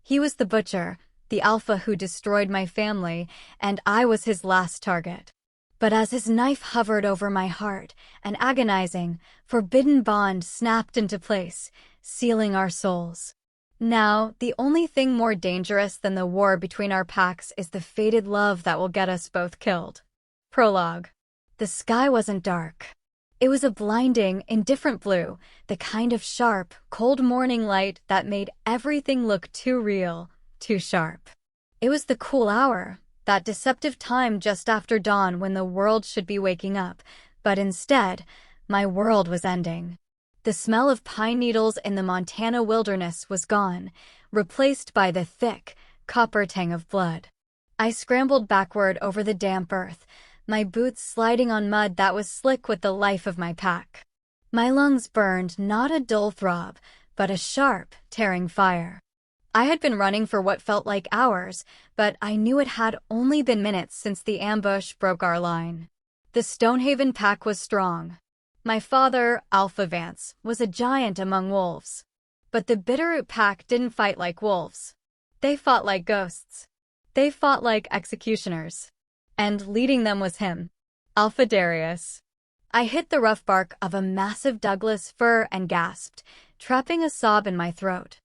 He was the butcher, the alpha who destroyed my family, and I was his last target. But as his knife hovered over my heart, an agonizing, forbidden bond snapped into place, sealing our souls. Now, the only thing more dangerous than the war between our packs is the fated love that will get us both killed. Prologue. The sky wasn't dark. It was a blinding, indifferent blue, the kind of sharp, cold morning light that made everything look too real, too sharp. It was the cool hour, that deceptive time just after dawn when the world should be waking up, but instead, my world was ending. The smell of pine needles in the Montana wilderness was gone, replaced by the thick, copper tang of blood. I scrambled backward over the damp earth, my boots sliding on mud that was slick with the life of my pack. My lungs burned not a dull throb, but a sharp, tearing fire. I had been running for what felt like hours, but I knew it had only been minutes since the ambush broke our line. The Stonehaven pack was strong. My father, Alpha Vance, was a giant among wolves. But the Bitterroot pack didn't fight like wolves. They fought like ghosts. They fought like executioners. And leading them was him, Alpha Darius. I hit the rough bark of a massive Douglas fir and gasped, trapping a sob in my throat.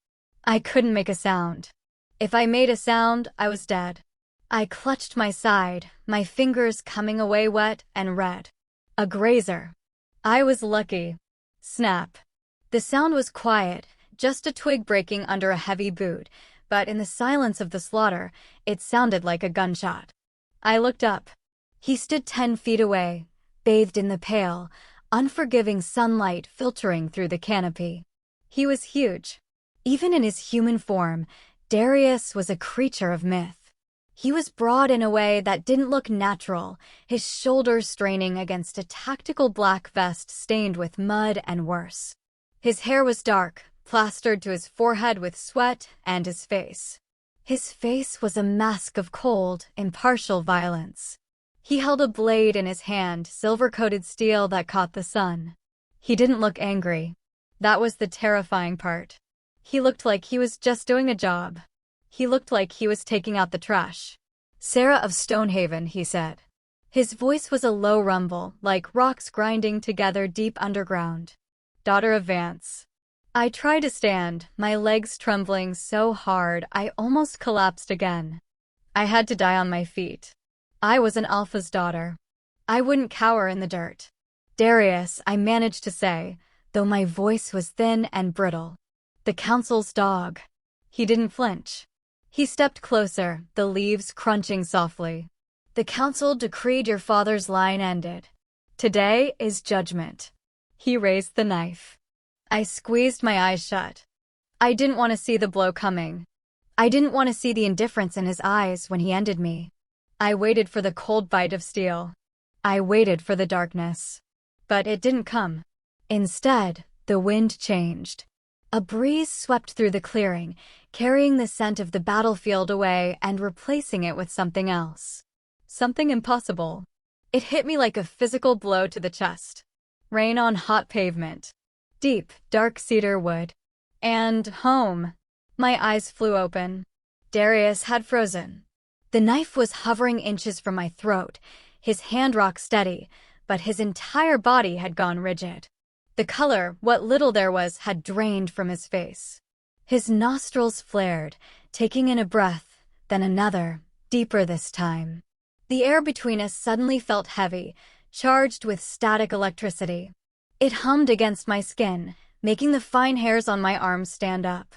I couldn't make a sound. If I made a sound, I was dead. I clutched my side, my fingers coming away wet and red. A grazer. I was lucky. Snap. The sound was quiet, just a twig breaking under a heavy boot, but in the silence of the slaughter, it sounded like a gunshot. I looked up. He stood 10 feet away, bathed in the pale, unforgiving sunlight filtering through the canopy. He was huge. Even in his human form, Darius was a creature of myth. He was broad in a way that didn't look natural, his shoulders straining against a tactical black vest stained with mud and worse. His hair was dark, plastered to his forehead with sweat, and his face. His face was a mask of cold, impartial violence. He held a blade in his hand, silver-coated steel that caught the sun. He didn't look angry. That was the terrifying part. He looked like he was just doing a job. He looked like he was taking out the trash. "Sarah of Stonehaven," he said. His voice was a low rumble, like rocks grinding together deep underground. "Daughter of Vance." I tried to stand, my legs trembling so hard I almost collapsed again. I had to die on my feet. I was an alpha's daughter. I wouldn't cower in the dirt. "Darius," I managed to say, though my voice was thin and brittle. "The council's dog." He didn't flinch. He stepped closer, the leaves crunching softly. "The council decreed your father's line ended. Today is judgment." He raised the knife. I squeezed my eyes shut. I didn't want to see the blow coming. I didn't want to see the indifference in his eyes when he ended me. I waited for the cold bite of steel. I waited for the darkness. But it didn't come. Instead, the wind changed. A breeze swept through the clearing, carrying the scent of the battlefield away and replacing it with something else. Something impossible. It hit me like a physical blow to the chest. Rain on hot pavement. Deep, dark cedar wood. And home. My eyes flew open. Darius had frozen. The knife was hovering inches from my throat, his hand rock steady, but his entire body had gone rigid. The color, what little there was, had drained from his face. His nostrils flared, taking in a breath, then another, deeper this time. The air between us suddenly felt heavy, charged with static electricity. It hummed against my skin, making the fine hairs on my arms stand up.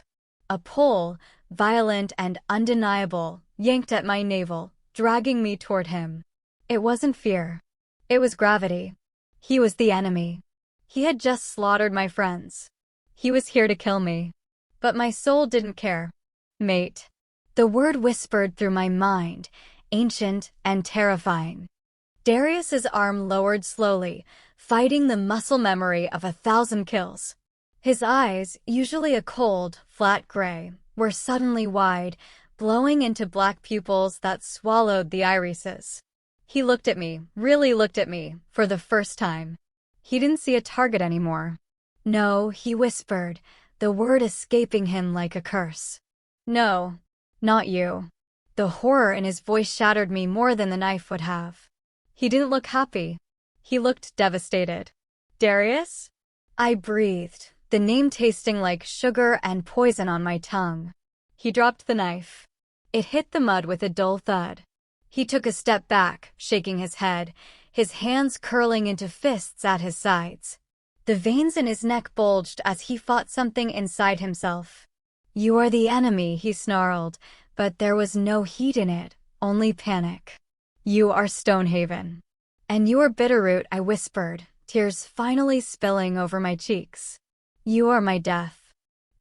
A pull, violent and undeniable, yanked at my navel, dragging me toward him. It wasn't fear. It was gravity. He was the enemy. He had just slaughtered my friends. He was here to kill me. But my soul didn't care. Mate. The word whispered through my mind, ancient and terrifying. Darius's arm lowered slowly, fighting the muscle memory of 1,000 kills. His eyes, usually a cold, flat gray, were suddenly wide, blowing into black pupils that swallowed the irises. He looked at me, really looked at me, for the first time. He didn't see a target anymore. "No," he whispered, the word escaping him like a curse. No, not you. The horror in his voice shattered me more than the knife would have. He didn't look happy. He looked devastated. Darius? I breathed, the name tasting like sugar and poison on my tongue. He dropped the knife. It hit the mud with a dull thud. He took a step back, shaking his head, his hands curling into fists at his sides. The veins in his neck bulged as he fought something inside himself. You are the enemy, he snarled, but there was no heat in it, only panic. You are Stonehaven. And you are Bitterroot, I whispered, tears finally spilling over my cheeks. You are my death.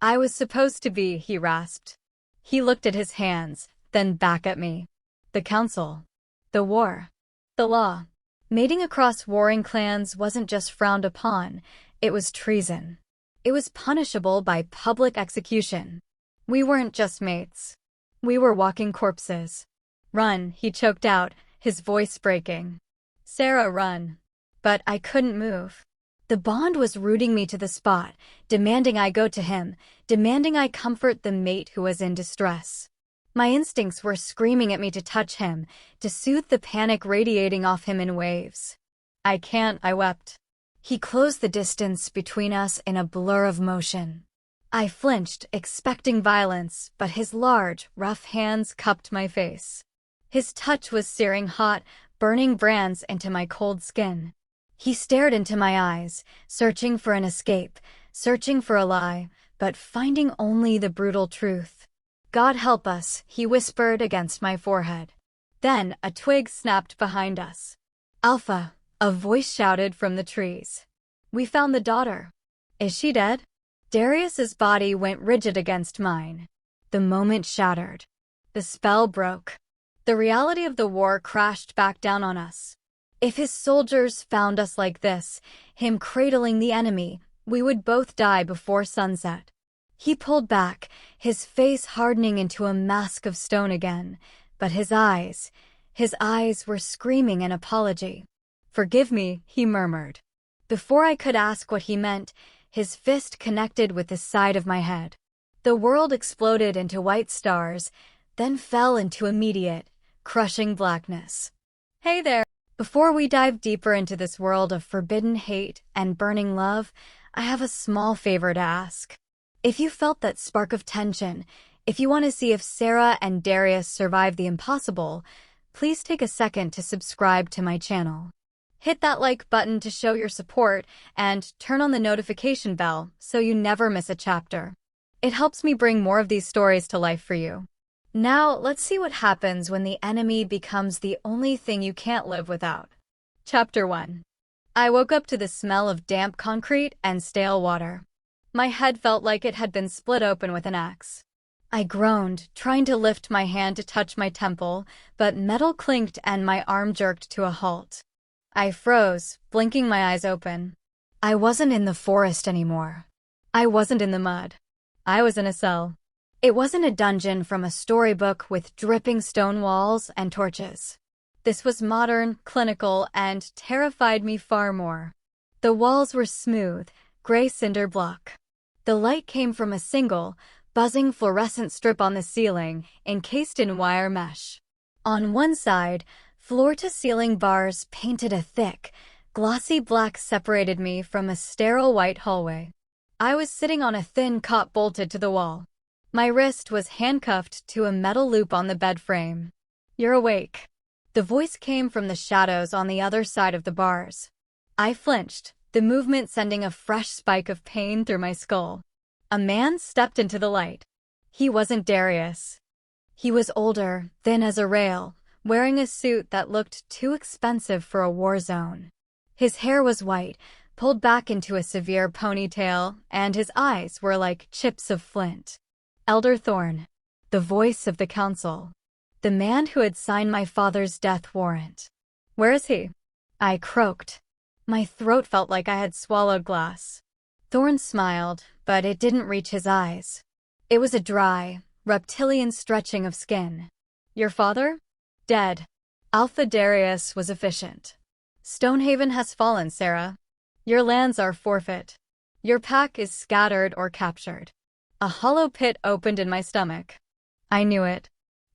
I was supposed to be, he rasped. He looked at his hands, then back at me. The council. The war. The law. Mating across warring clans wasn't just frowned upon, it was treason. It was punishable by public execution. We weren't just mates. We were walking corpses. Run, he choked out, his voice breaking. Sarah, run. But I couldn't move. The bond was rooting me to the spot, demanding I go to him, demanding I comfort the mate who was in distress. My instincts were screaming at me to touch him, to soothe the panic radiating off him in waves. I can't, I wept. He closed the distance between us in a blur of motion. I flinched, expecting violence, but his large, rough hands cupped my face. His touch was searing hot, burning brands into my cold skin. He stared into my eyes, searching for an escape, searching for a lie, but finding only the brutal truth. God help us, he whispered against my forehead. Then a twig snapped behind us. Alpha, a voice shouted from the trees. We found the daughter. Is she dead? Darius's body went rigid against mine. The moment shattered. The spell broke. The reality of the war crashed back down on us. If his soldiers found us like this, him cradling the enemy, we would both die before sunset. He pulled back, his face hardening into a mask of stone again, but his eyes were screaming an apology. Forgive me, he murmured. Before I could ask what he meant, his fist connected with the side of my head. The world exploded into white stars, then fell into immediate, crushing blackness. Hey there! Before we dive deeper into this world of forbidden hate and burning love, I have a small favor to ask. If you felt that spark of tension, if you want to see if Sarah and Darius survive the impossible, please take a second to subscribe to my channel. Hit that like button to show your support and turn on the notification bell so you never miss a chapter. It helps me bring more of these stories to life for you. Now, let's see what happens when the enemy becomes the only thing you can't live without. Chapter 1. I woke up to the smell of damp concrete and stale water. My head felt like it had been split open with an axe. I groaned, trying to lift my hand to touch my temple, but metal clinked and my arm jerked to a halt. I froze, blinking my eyes open. I wasn't in the forest anymore. I wasn't in the mud. I was in a cell. It wasn't a dungeon from a storybook with dripping stone walls and torches. This was modern, clinical, and terrified me far more. The walls were smooth, gray cinder block. The light came from a single, buzzing fluorescent strip on the ceiling, encased in wire mesh. On one side, floor-to-ceiling bars painted a thick, glossy black separated me from a sterile white hallway. I was sitting on a thin cot bolted to the wall. My wrist was handcuffed to a metal loop on the bed frame. You're awake. The voice came from the shadows on the other side of the bars. I flinched, the movement sending a fresh spike of pain through my skull. A man stepped into the light. He wasn't Darius. He was older, thin as a rail, wearing a suit that looked too expensive for a war zone. His hair was white, pulled back into a severe ponytail, and his eyes were like chips of flint. Elder Thorne, the voice of the council. The man who had signed my father's death warrant. Where is he? I croaked. My throat felt like I had swallowed glass. Thorne smiled, but it didn't reach his eyes. It was a dry, reptilian stretching of skin. Your father? Dead. Alpha Darius was efficient. Stonehaven has fallen, Sarah. Your lands are forfeit. Your pack is scattered or captured. A hollow pit opened in my stomach. I knew it.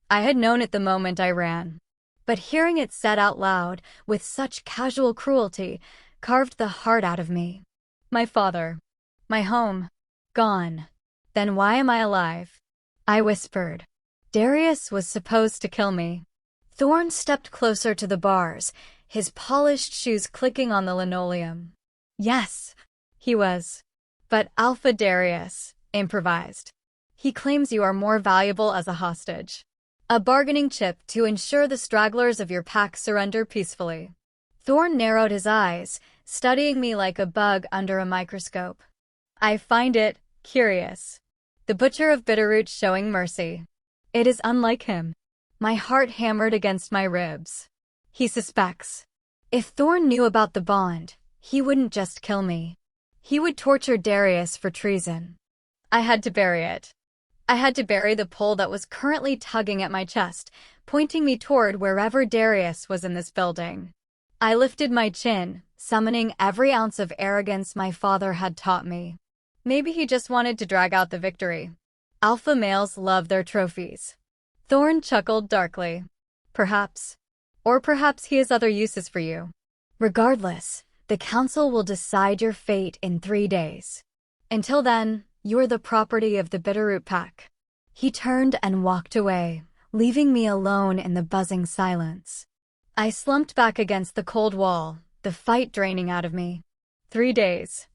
I had known it the moment I ran. But hearing it said out loud, with such casual cruelty, carved the heart out of me. My father. My home. Gone. Then why am I alive? I whispered. Darius was supposed to kill me. Thorn stepped closer to the bars, his polished shoes clicking on the linoleum. Yes, he was. But Alpha Darius improvised. He claims you are more valuable as a hostage. A bargaining chip to ensure the stragglers of your pack surrender peacefully. Thorn narrowed his eyes, studying me like a bug under a microscope. I find it curious. The butcher of Bitterroot showing mercy. It is unlike him. My heart hammered against my ribs. He suspects. If Thorn knew about the bond, he wouldn't just kill me. He would torture Darius for treason. I had to bury it. I had to bury the pole that was currently tugging at my chest, pointing me toward wherever Darius was in this building. I lifted my chin, summoning every ounce of arrogance my father had taught me. Maybe he just wanted to drag out the victory. Alpha males love their trophies. Thorn chuckled darkly. Perhaps. Or perhaps he has other uses for you. Regardless, the council will decide your fate in 3 days. Until then, you're the property of the Bitterroot pack. He turned and walked away, leaving me alone in the buzzing silence. I slumped back against the cold wall, the fight draining out of me. 3 days.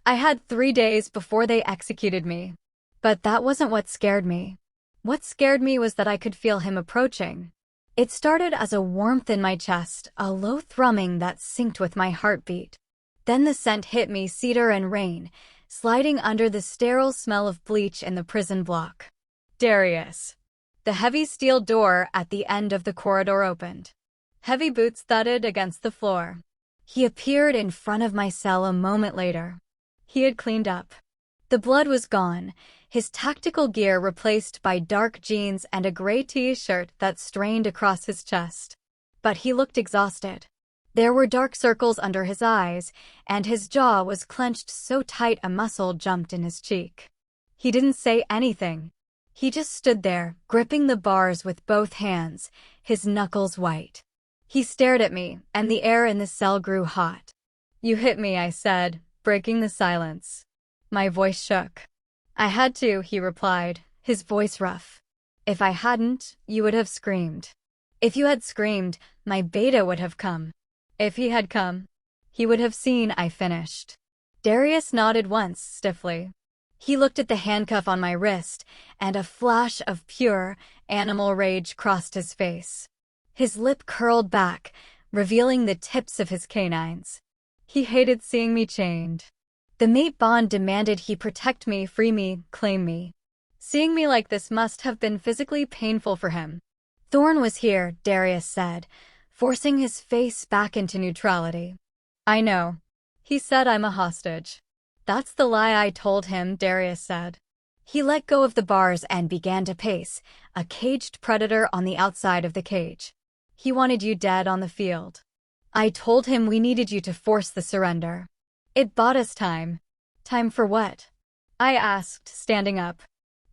I had 3 days before they executed me. But that wasn't what scared me. What scared me was that I could feel him approaching. It started as a warmth in my chest, a low thrumming that synced with my heartbeat. Then the scent hit me, cedar and rain, sliding under the sterile smell of bleach in the prison block. Darius. The heavy steel door at the end of the corridor opened. Heavy boots thudded against the floor. He appeared in front of my cell a moment later. He had cleaned up. The blood was gone, his tactical gear replaced by dark jeans and a gray t-shirt that strained across his chest. But he looked exhausted. There were dark circles under his eyes, and his jaw was clenched so tight a muscle jumped in his cheek. He didn't say anything. He just stood there, gripping the bars with both hands, his knuckles white. He stared at me, and the air in the cell grew hot. "You hit me," I said, breaking the silence. My voice shook. "I had to," he replied, his voice rough. "If I hadn't, you would have screamed. If you had screamed, my beta would have come. If he had come, he would have seen," I finished. Darius nodded once, stiffly. He looked at the handcuff on my wrist, and a flash of pure, animal rage crossed his face. His lip curled back, revealing the tips of his canines. He hated seeing me chained. The mate bond demanded he protect me, free me, claim me. Seeing me like this must have been physically painful for him. "Thorn was here," Darius said, forcing his face back into neutrality. "I know. He said I'm a hostage." "That's the lie I told him," Darius said. He let go of the bars and began to pace, a caged predator on the outside of the cage. "He wanted you dead on the field. I told him we needed you to force the surrender. It bought us time." "Time for what?" I asked, standing up.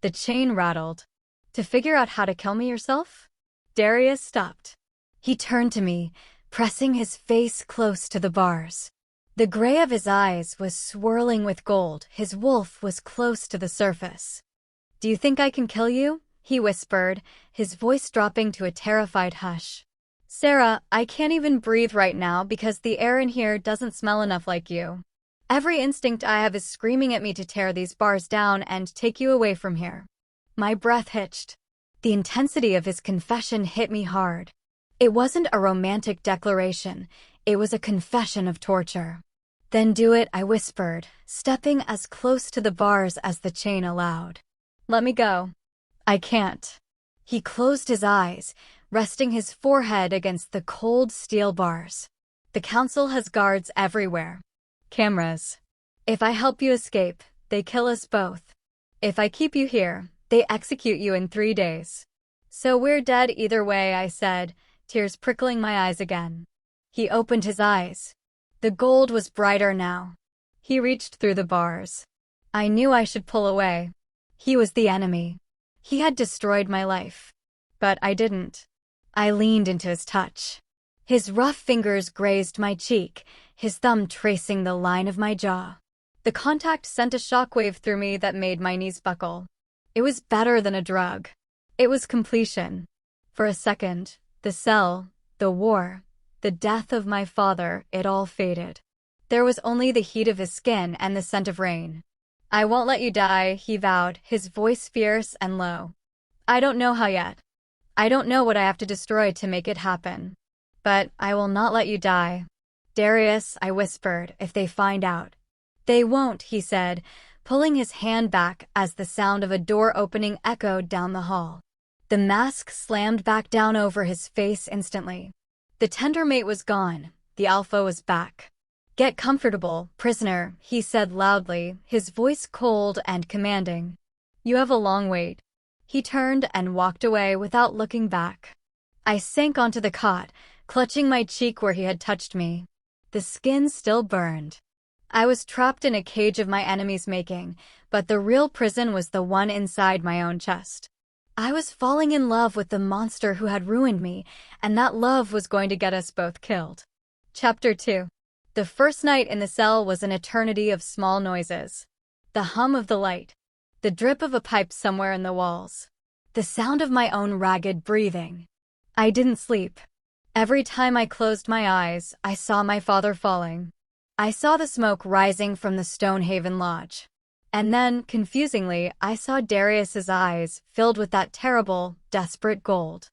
The chain rattled. "To figure out how to kill me yourself?" Darius stopped. He turned to me, pressing his face close to the bars. The gray of his eyes was swirling with gold, his wolf was close to the surface. "Do you think I can kill you?" he whispered, his voice dropping to a terrified hush. "Sarah, I can't even breathe right now because the air in here doesn't smell enough like you. Every instinct I have is screaming at me to tear these bars down and take you away from here." My breath hitched. The intensity of his confession hit me hard. It wasn't a romantic declaration, it was a confession of torture. "Then do it," I whispered, stepping as close to the bars as the chain allowed. "Let me go." "I can't." He closed his eyes, resting his forehead against the cold steel bars. "The council has guards everywhere. Cameras. If I help you escape, they kill us both. If I keep you here, they execute you in 3 days. So we're dead either way," I said, tears prickling my eyes again. He opened his eyes. The gold was brighter now. He reached through the bars. I knew I should pull away. He was the enemy. He had destroyed my life. But I didn't. I leaned into his touch. His rough fingers grazed my cheek, his thumb tracing the line of my jaw. The contact sent a shockwave through me that made my knees buckle. It was better than a drug. It was completion. For a second, the cell, the war, the death of my father, it all faded. There was only the heat of his skin and the scent of rain. "I won't let you die," he vowed, his voice fierce and low. "I don't know how yet. I don't know what I have to destroy to make it happen. But I will not let you die. Darius," I whispered, "if they find out." "They won't," he said, pulling his hand back as the sound of a door opening echoed down the hall. The mask slammed back down over his face instantly. The tendermate was gone. The alpha was back. "Get comfortable, prisoner," he said loudly, his voice cold and commanding. "You have a long wait." He turned and walked away without looking back. I sank onto the cot, clutching my cheek where he had touched me. The skin still burned. I was trapped in a cage of my enemy's making, but the real prison was the one inside my own chest. I was falling in love with the monster who had ruined me, and that love was going to get us both killed. Chapter 2. The first night in the cell was an eternity of small noises. The hum of the light. The drip of a pipe somewhere in the walls. The sound of my own ragged breathing. I didn't sleep. Every time I closed my eyes, I saw my father falling. I saw the smoke rising from the Stonehaven Lodge. And then, confusingly, I saw Darius's eyes filled with that terrible, desperate gold.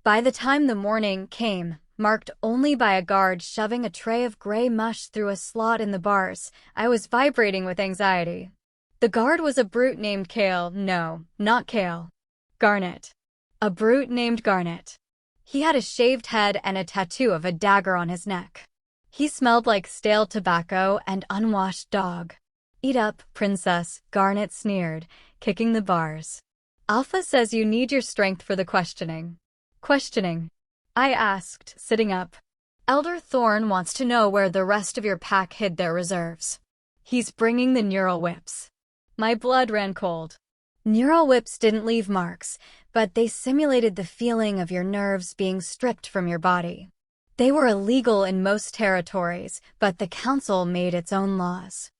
By the time the morning came, marked only by a guard shoving a tray of gray mush through a slot in the bars, I was vibrating with anxiety. The guard was a brute named Kale. No, not Kale. Garnet. A brute named Garnet. He had a shaved head and a tattoo of a dagger on his neck. He smelled like stale tobacco and unwashed dog. "Eat up, princess," Garnet sneered, kicking the bars. "Alpha says you need your strength for the questioning." "Questioning?" I asked, sitting up. "Elder Thorn wants to know where the rest of your pack hid their reserves. He's bringing the neural whips." My blood ran cold. Neural whips didn't leave marks, but they simulated the feeling of your nerves being stripped from your body. They were illegal in most territories, but the council made its own laws.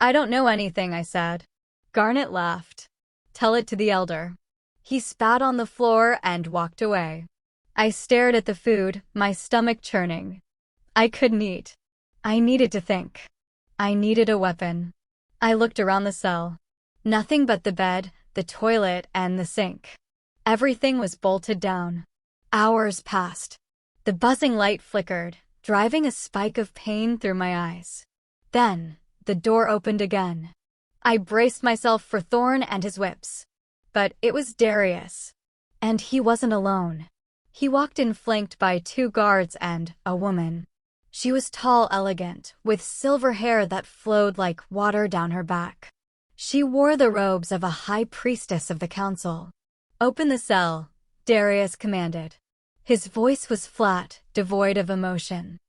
"I don't know anything," I said. Garnet laughed. "Tell it to the elder." He spat on the floor and walked away. I stared at the food, my stomach churning. I couldn't eat. I needed to think. I needed a weapon. I looked around the cell. Nothing but the bed, the toilet, and the sink. Everything was bolted down. Hours passed. The buzzing light flickered, driving a spike of pain through my eyes. Then, the door opened again. I braced myself for Thorn and his whips. But it was Darius. And he wasn't alone. He walked in flanked by 2 guards and a woman. She was tall, elegant, with silver hair that flowed like water down her back. She wore the robes of a high priestess of the council. "Open the cell," Darius commanded. His voice was flat, devoid of emotion.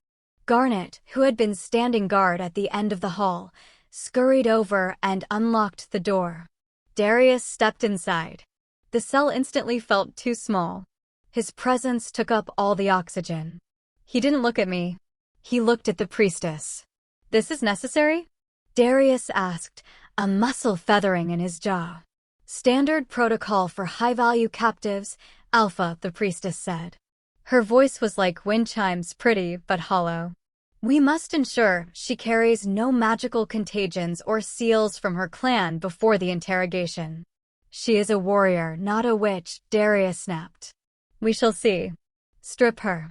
Garnet, who had been standing guard at the end of the hall, scurried over and unlocked the door. Darius stepped inside. The cell instantly felt too small. His presence took up all the oxygen. He didn't look at me. He looked at the priestess. "This is necessary?" Darius asked, a muscle feathering in his jaw. "Standard protocol for high-value captives, Alpha," the priestess said. Her voice was like wind chimes, pretty but hollow. "We must ensure she carries no magical contagions or seals from her clan before the interrogation." "She is a warrior, not a witch," Darius snapped. "We shall see." "Strip her."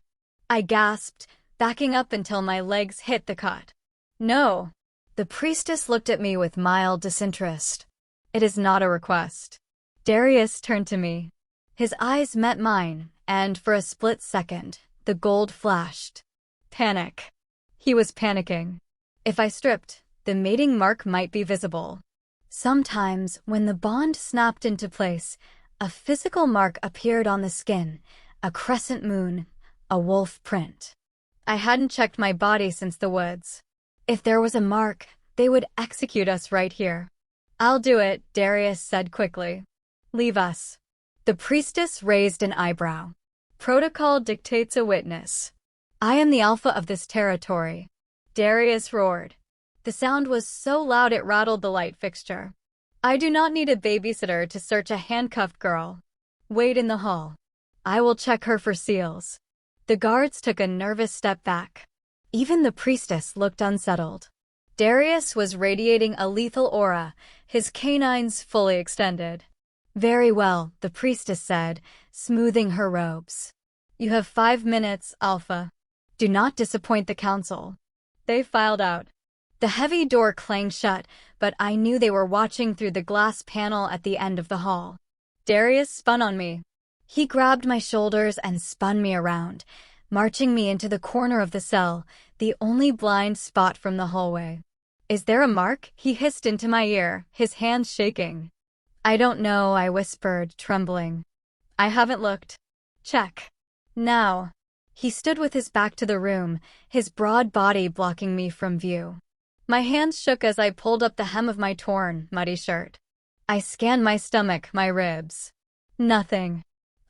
I gasped, backing up until my legs hit the cot. "No." The priestess looked at me with mild disinterest. "It is not a request." Darius turned to me. His eyes met mine, and for a split second, the gold flashed. Panic. He was panicking. If I stripped, the mating mark might be visible. Sometimes, when the bond snapped into place, a physical mark appeared on the skin, a crescent moon, a wolf print. I hadn't checked my body since the woods. If there was a mark, they would execute us right here. "I'll do it," Darius said quickly. "Leave us." The priestess raised an eyebrow. Protocol dictates a witness. I am the alpha of this territory. Darius roared. The sound was so loud it rattled the light fixture. I do not need a babysitter to search a handcuffed girl. Wait in the hall. I will check her for seals. The guards took a nervous step back. Even the priestess looked unsettled. Darius was radiating a lethal aura, his canines fully extended. Very well, the priestess said, smoothing her robes. You have 5 minutes, Alpha. Do not disappoint the council. They filed out. The heavy door clanged shut, but I knew they were watching through the glass panel at the end of the hall. Darius spun on me. He grabbed my shoulders and spun me around, marching me into the corner of the cell, the only blind spot from the hallway. Is there a mark? He hissed into my ear, his hands shaking. I don't know, I whispered, trembling. I haven't looked. Check. Now. He stood with his back to the room, his broad body blocking me from view. My hands shook as I pulled up the hem of my torn, muddy shirt. I scanned my stomach, my ribs. Nothing.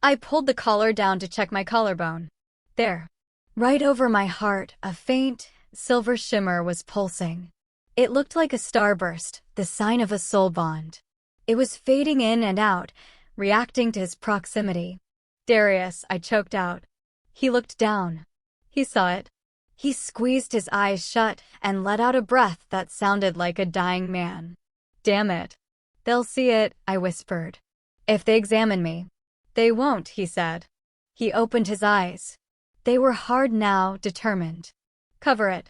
I pulled the collar down to check my collarbone. There. Right over my heart, a faint, silver shimmer was pulsing. It looked like a starburst, the sign of a soul bond. It was fading in and out, reacting to his proximity. Darius, I choked out. He looked down. He saw it. He squeezed his eyes shut and let out a breath that sounded like a dying man. Damn it. They'll see it, I whispered. If they examine me. They won't, he said. He opened his eyes. They were hard now, determined. Cover it.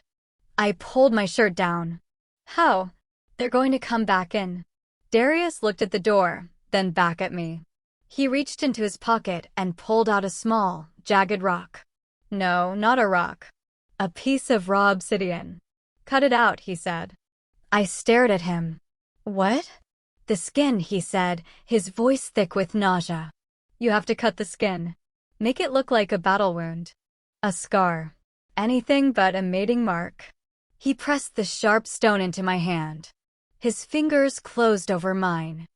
I pulled my shirt down. How? They're going to come back in. Darius looked at the door, then back at me. He reached into his pocket and pulled out a small, jagged rock. No, not a rock. A piece of raw obsidian. Cut it out, he said. I stared at him. What? The skin, he said, his voice thick with nausea. You have to cut the skin. Make it look like a battle wound. A scar. Anything but a mating mark. He pressed the sharp stone into my hand. His fingers closed over mine.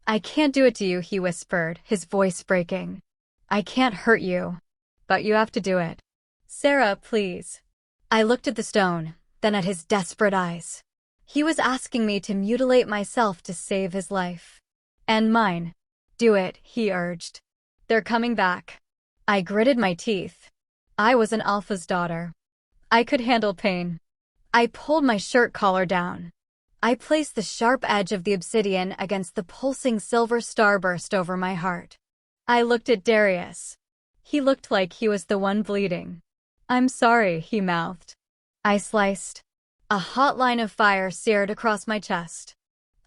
I can't do it to you, he whispered, his voice breaking. I can't hurt you. But you have to do it. Sarah, please. I looked at the stone, then at his desperate eyes. He was asking me to mutilate myself to save his life. And mine. Do it, he urged. They're coming back. I gritted my teeth. I was an alpha's daughter. I could handle pain. I pulled my shirt collar down. I placed the sharp edge of the obsidian against the pulsing silver starburst over my heart. I looked at Darius. He looked like he was the one bleeding. I'm sorry, he mouthed. I sliced. A hot line of fire seared across my chest.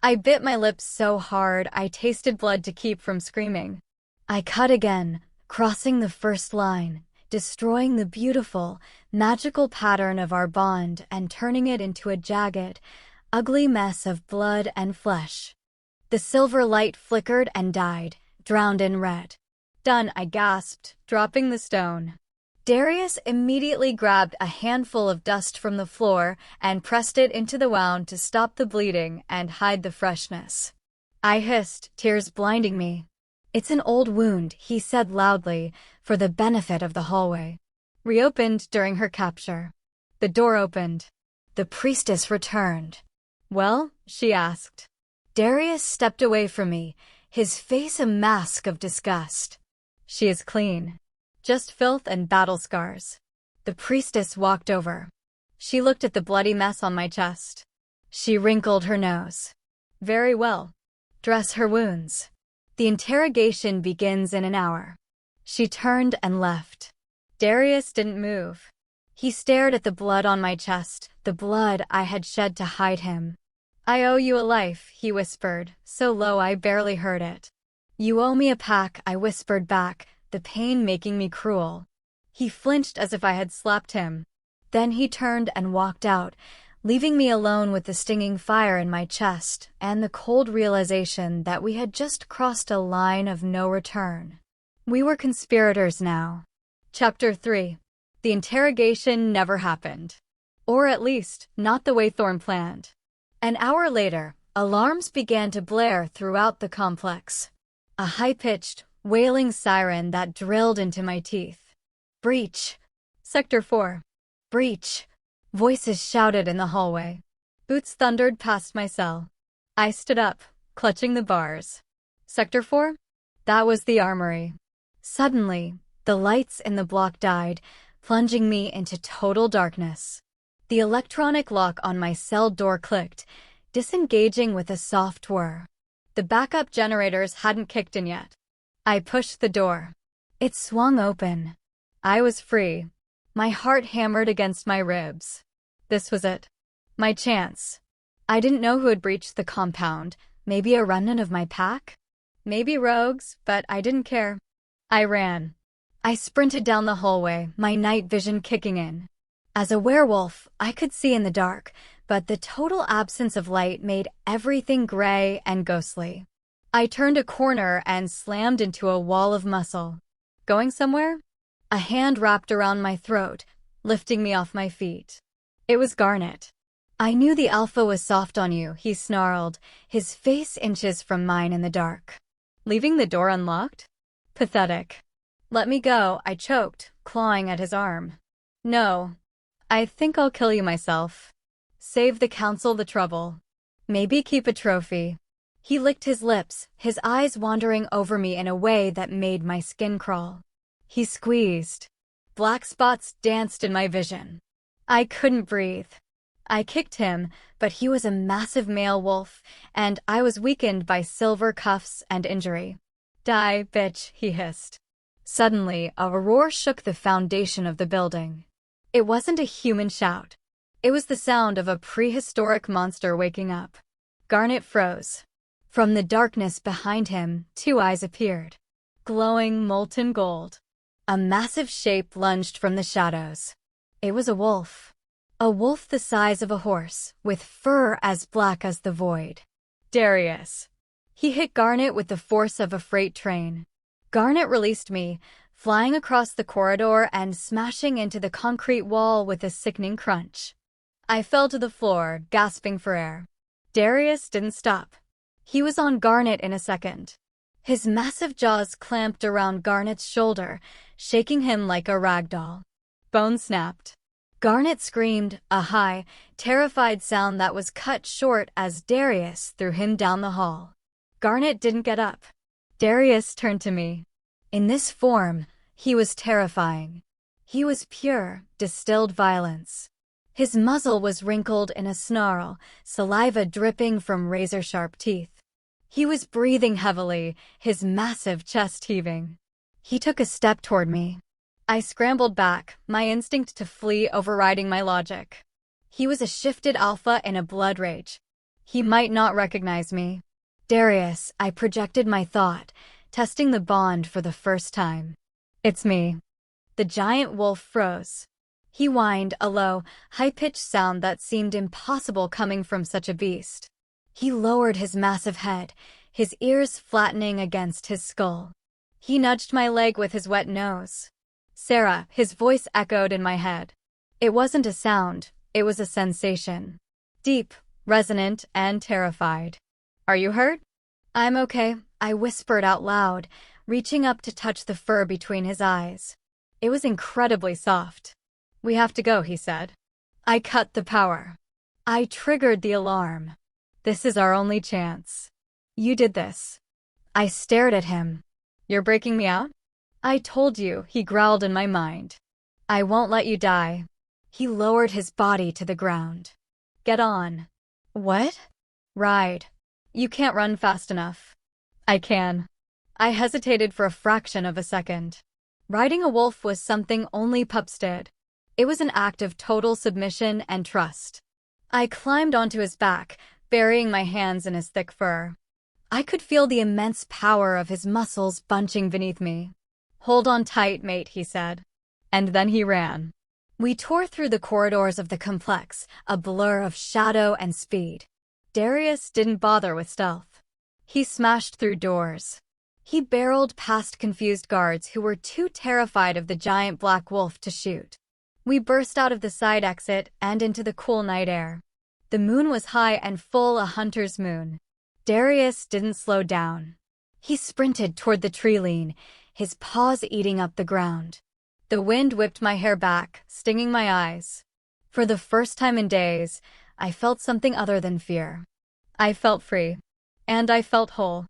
I bit my lips so hard I tasted blood to keep from screaming. I cut again, crossing the first line, destroying the beautiful, magical pattern of our bond and turning it into a jagged, ugly mess of blood and flesh. The silver light flickered and died, drowned in red. Done, I gasped, dropping the stone. Darius immediately grabbed a handful of dust from the floor and pressed it into the wound to stop the bleeding and hide the freshness. I hissed, tears blinding me. It's an old wound, he said loudly, for the benefit of the hallway. Reopened during her capture. The door opened. The priestess returned. Well? She asked. Darius stepped away from me, his face a mask of disgust. She is clean. Just filth and battle scars. The priestess walked over. She looked at the bloody mess on my chest. She wrinkled her nose. Very well. Dress her wounds. The interrogation begins in an hour. She turned and left. Darius didn't move. He stared at the blood on my chest, the blood I had shed to hide him. I owe you a life, he whispered, so low I barely heard it. You owe me a pack, I whispered back, the pain making me cruel. He flinched as if I had slapped him. Then he turned and walked out, leaving me alone with the stinging fire in my chest and the cold realization that we had just crossed a line of no return. We were conspirators now. Chapter 3. The interrogation never happened. Or at least, not the way Thorne planned. An hour later, alarms began to blare throughout the complex. A high-pitched, wailing siren that drilled into my teeth. Breach! Sector 4. Breach! Voices shouted in the hallway. Boots thundered past my cell. I stood up, clutching the bars. Sector 4? That was the armory. Suddenly, the lights in the block died, plunging me into total darkness. The electronic lock on my cell door clicked, disengaging with a soft whir. The backup generators hadn't kicked in yet. I pushed the door. It swung open. I was free. My heart hammered against my ribs. This was it. My chance. I didn't know who had breached the compound. Maybe a remnant of my pack? Maybe rogues, but I didn't care. I ran. I sprinted down the hallway, my night vision kicking in. As a werewolf, I could see in the dark, but the total absence of light made everything gray and ghostly. I turned a corner and slammed into a wall of muscle. Going somewhere? A hand wrapped around my throat, lifting me off my feet. It was Garnet. I knew the alpha was soft on you, he snarled, his face inches from mine in the dark. Leaving the door unlocked? Pathetic. Let me go, I choked, clawing at his arm. No. I think I'll kill you myself. Save the council the trouble. Maybe keep a trophy. He licked his lips, his eyes wandering over me in a way that made my skin crawl. He squeezed. Black spots danced in my vision. I couldn't breathe. I kicked him, but he was a massive male wolf, and I was weakened by silver cuffs and injury. Die, bitch, he hissed. Suddenly, a roar shook the foundation of the building. It wasn't a human shout. It was the sound of a prehistoric monster waking up. Garnet froze. From the darkness behind him, two eyes appeared. Glowing molten gold. A massive shape lunged from the shadows. It was a wolf. A wolf the size of a horse, with fur as black as the void. Darius. He hit Garnet with the force of a freight train. Garnet released me, flying across the corridor and smashing into the concrete wall with a sickening crunch. I fell to the floor, gasping for air. Darius didn't stop. He was on Garnet in a second. His massive jaws clamped around Garnet's shoulder, shaking him like a rag doll. Bone snapped. Garnet screamed, a high, terrified sound that was cut short as Darius threw him down the hall. Garnet didn't get up. Darius turned to me. In this form, he was terrifying. He was pure, distilled violence. His muzzle was wrinkled in a snarl, saliva dripping from razor-sharp teeth. He was breathing heavily, his massive chest heaving. He took a step toward me. I scrambled back, my instinct to flee overriding my logic. He was a shifted alpha in a blood rage. He might not recognize me. Darius, I projected my thought, testing the bond for the first time. It's me. The giant wolf froze. He whined, a low, high-pitched sound that seemed impossible coming from such a beast. He lowered his massive head, his ears flattening against his skull. He nudged my leg with his wet nose. Sarah, his voice echoed in my head. It wasn't a sound, it was a sensation. Deep, resonant, and terrified. Are you hurt? I'm okay, I whispered out loud, reaching up to touch the fur between his eyes. It was incredibly soft. We have to go, he said. I cut the power. I triggered the alarm. This is our only chance. You did this. I stared at him. You're breaking me out? I told you, he growled in my mind. I won't let you die. He lowered his body to the ground. Get on. What? Ride. You can't run fast enough. I can. I hesitated for a fraction of a second. Riding a wolf was something only pups did. It was an act of total submission and trust. I climbed onto his back, burying my hands in his thick fur. I could feel the immense power of his muscles bunching beneath me. Hold on tight, mate, he said. And then he ran. We tore through the corridors of the complex, a blur of shadow and speed. Darius didn't bother with stealth. He smashed through doors. He barreled past confused guards who were too terrified of the giant black wolf to shoot. We burst out of the side exit and into the cool night air. The moon was high and full, a hunter's moon. Darius didn't slow down. He sprinted toward the tree line, his paws eating up the ground. The wind whipped my hair back, stinging my eyes. For the first time in days, I felt something other than fear. I felt free. And I felt whole.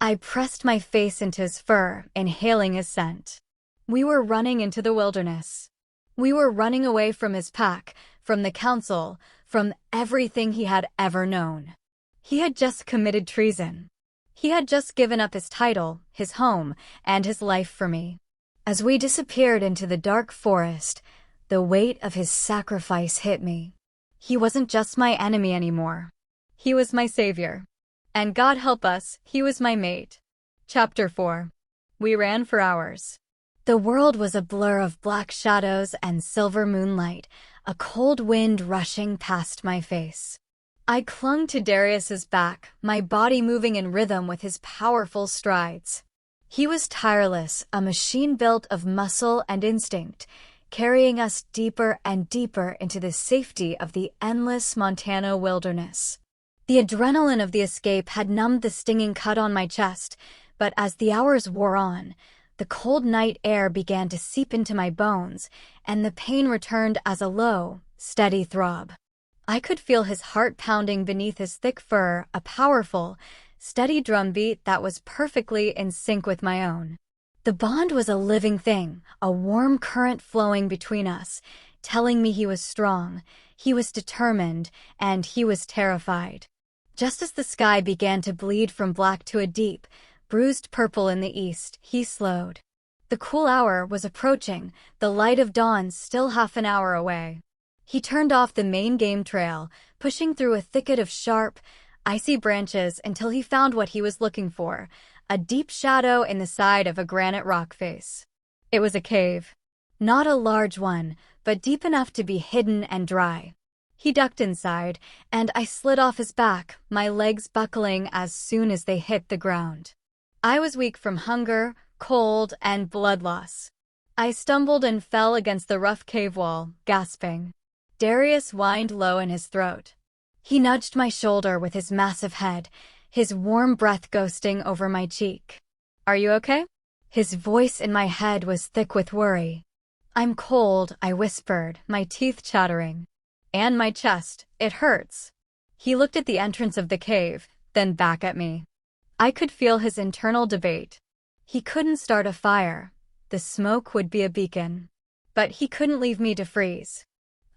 I pressed my face into his fur, inhaling his scent. We were running into the wilderness. We were running away from his pack, from the council, from everything he had ever known. He had just committed treason. He had just given up his title, his home, and his life for me. As we disappeared into the dark forest, the weight of his sacrifice hit me. He wasn't just my enemy anymore. He was my savior. And God help us, he was my mate. Chapter 4. We ran for hours. The world was a blur of black shadows and silver moonlight, a cold wind rushing past my face. I clung to Darius's back, my body moving in rhythm with his powerful strides. He was tireless, a machine built of muscle and instinct, carrying us deeper and deeper into the safety of the endless Montana wilderness. The adrenaline of the escape had numbed the stinging cut on my chest, but as the hours wore on, the cold night air began to seep into my bones, and the pain returned as a low, steady throb. I could feel his heart pounding beneath his thick fur, a powerful, steady drumbeat that was perfectly in sync with my own. The bond was a living thing, a warm current flowing between us, telling me he was strong, he was determined, and he was terrified. Just as the sky began to bleed from black to a deep, bruised purple in the east, he slowed. The cool hour was approaching, the light of dawn still half an hour away. He turned off the main game trail, pushing through a thicket of sharp, icy branches until he found what he was looking for, a deep shadow in the side of a granite rock face. It was a cave. Not a large one, but deep enough to be hidden and dry. He ducked inside, and I slid off his back, my legs buckling as soon as they hit the ground. I was weak from hunger, cold, and blood loss. I stumbled and fell against the rough cave wall, gasping. Darius whined low in his throat. He nudged my shoulder with his massive head, his warm breath ghosting over my cheek. "Are you okay?" His voice in my head was thick with worry. "I'm cold," I whispered, my teeth chattering. "And my chest, it hurts." He looked at the entrance of the cave, then back at me. I could feel his internal debate. He couldn't start a fire. The smoke would be a beacon. But he couldn't leave me to freeze.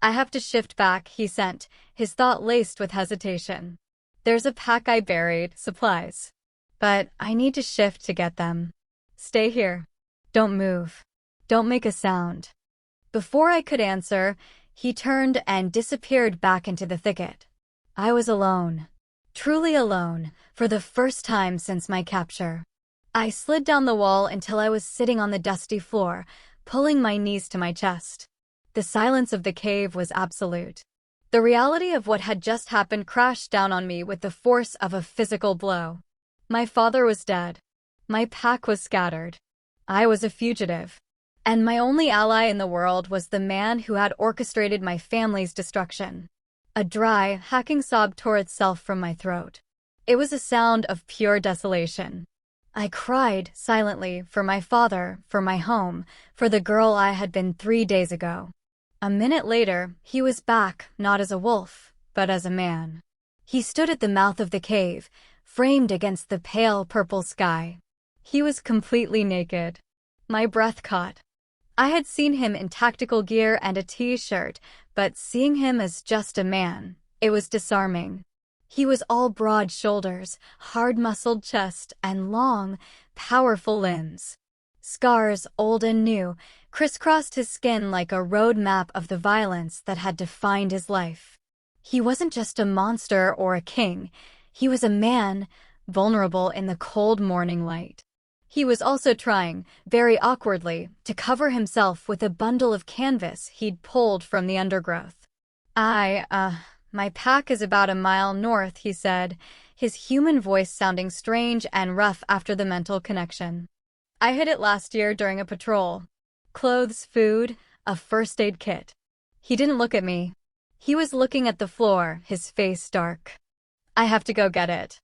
"I have to shift back," he sent, his thought laced with hesitation. "There's a pack I buried, supplies. But I need to shift to get them. Stay here. Don't move. Don't make a sound." Before I could answer, he turned and disappeared back into the thicket. I was alone. Truly alone, for the first time since my capture. I slid down the wall until I was sitting on the dusty floor, pulling my knees to my chest. The silence of the cave was absolute. The reality of what had just happened crashed down on me with the force of a physical blow. My father was dead. My pack was scattered. I was a fugitive. And my only ally in the world was the man who had orchestrated my family's destruction. A dry, hacking sob tore itself from my throat. It was a sound of pure desolation. I cried, silently, for my father, for my home, for the girl I had been 3 days ago. A minute later, he was back, not as a wolf, but as a man. He stood at the mouth of the cave, framed against the pale purple sky. He was completely naked. My breath caught. I had seen him in tactical gear and a t-shirt, but seeing him as just a man, it was disarming. He was all broad shoulders, hard-muscled chest, and long, powerful limbs. Scars, old and new, crisscrossed his skin like a road map of the violence that had defined his life. He wasn't just a monster or a king. He was a man, vulnerable in the cold morning light. He was also trying, very awkwardly, to cover himself with a bundle of canvas he'd pulled from the undergrowth. My pack is about a mile north," he said, his human voice sounding strange and rough after the mental connection. "I hit it last year during a patrol. Clothes, food, a first aid kit." He didn't look at me. He was looking at the floor, his face dark. "I have to go get it.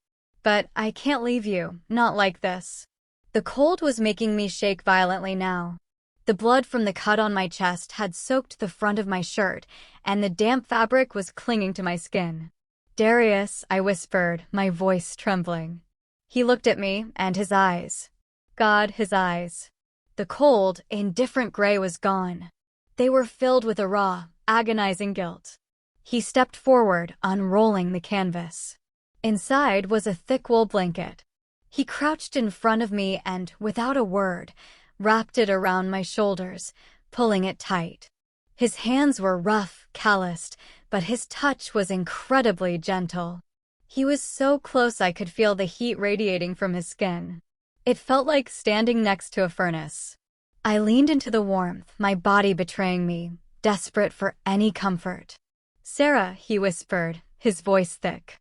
But I can't leave you, not like this. The cold was making me shake violently now. The blood from the cut on my chest had soaked the front of my shirt, and the damp fabric was clinging to my skin. "Darius," I whispered, my voice trembling. He looked at me, and his eyes. God, his eyes. The cold, indifferent gray was gone. They were filled with a raw, agonizing guilt. He stepped forward, unrolling the canvas. Inside was a thick wool blanket. He crouched in front of me and, without a word, wrapped it around my shoulders, pulling it tight. His hands were rough, calloused, but his touch was incredibly gentle. He was so close I could feel the heat radiating from his skin. It felt like standing next to a furnace. I leaned into the warmth, my body betraying me, desperate for any comfort. "Sarah," he whispered, his voice thick.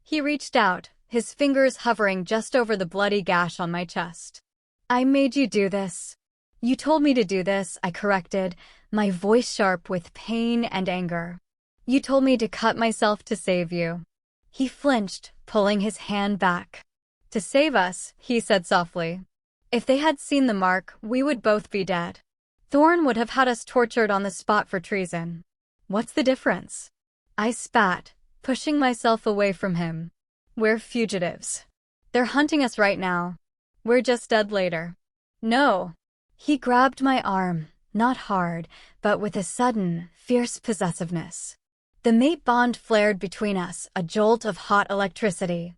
He reached out, his fingers hovering just over the bloody gash on my chest. "I made you do this." "You told me to do this," I corrected, my voice sharp with pain and anger. "You told me to cut myself to save you." He flinched, pulling his hand back. "To save us," he said softly. "If they had seen the mark, we would both be dead. Thorne would have had us tortured on the spot for treason. What's the difference?" I spat, pushing myself away from him. "We're fugitives. They're hunting us right now. We're just dead later." "No." He grabbed my arm, not hard, but with a sudden, fierce possessiveness. The mate bond flared between us, a jolt of hot electricity.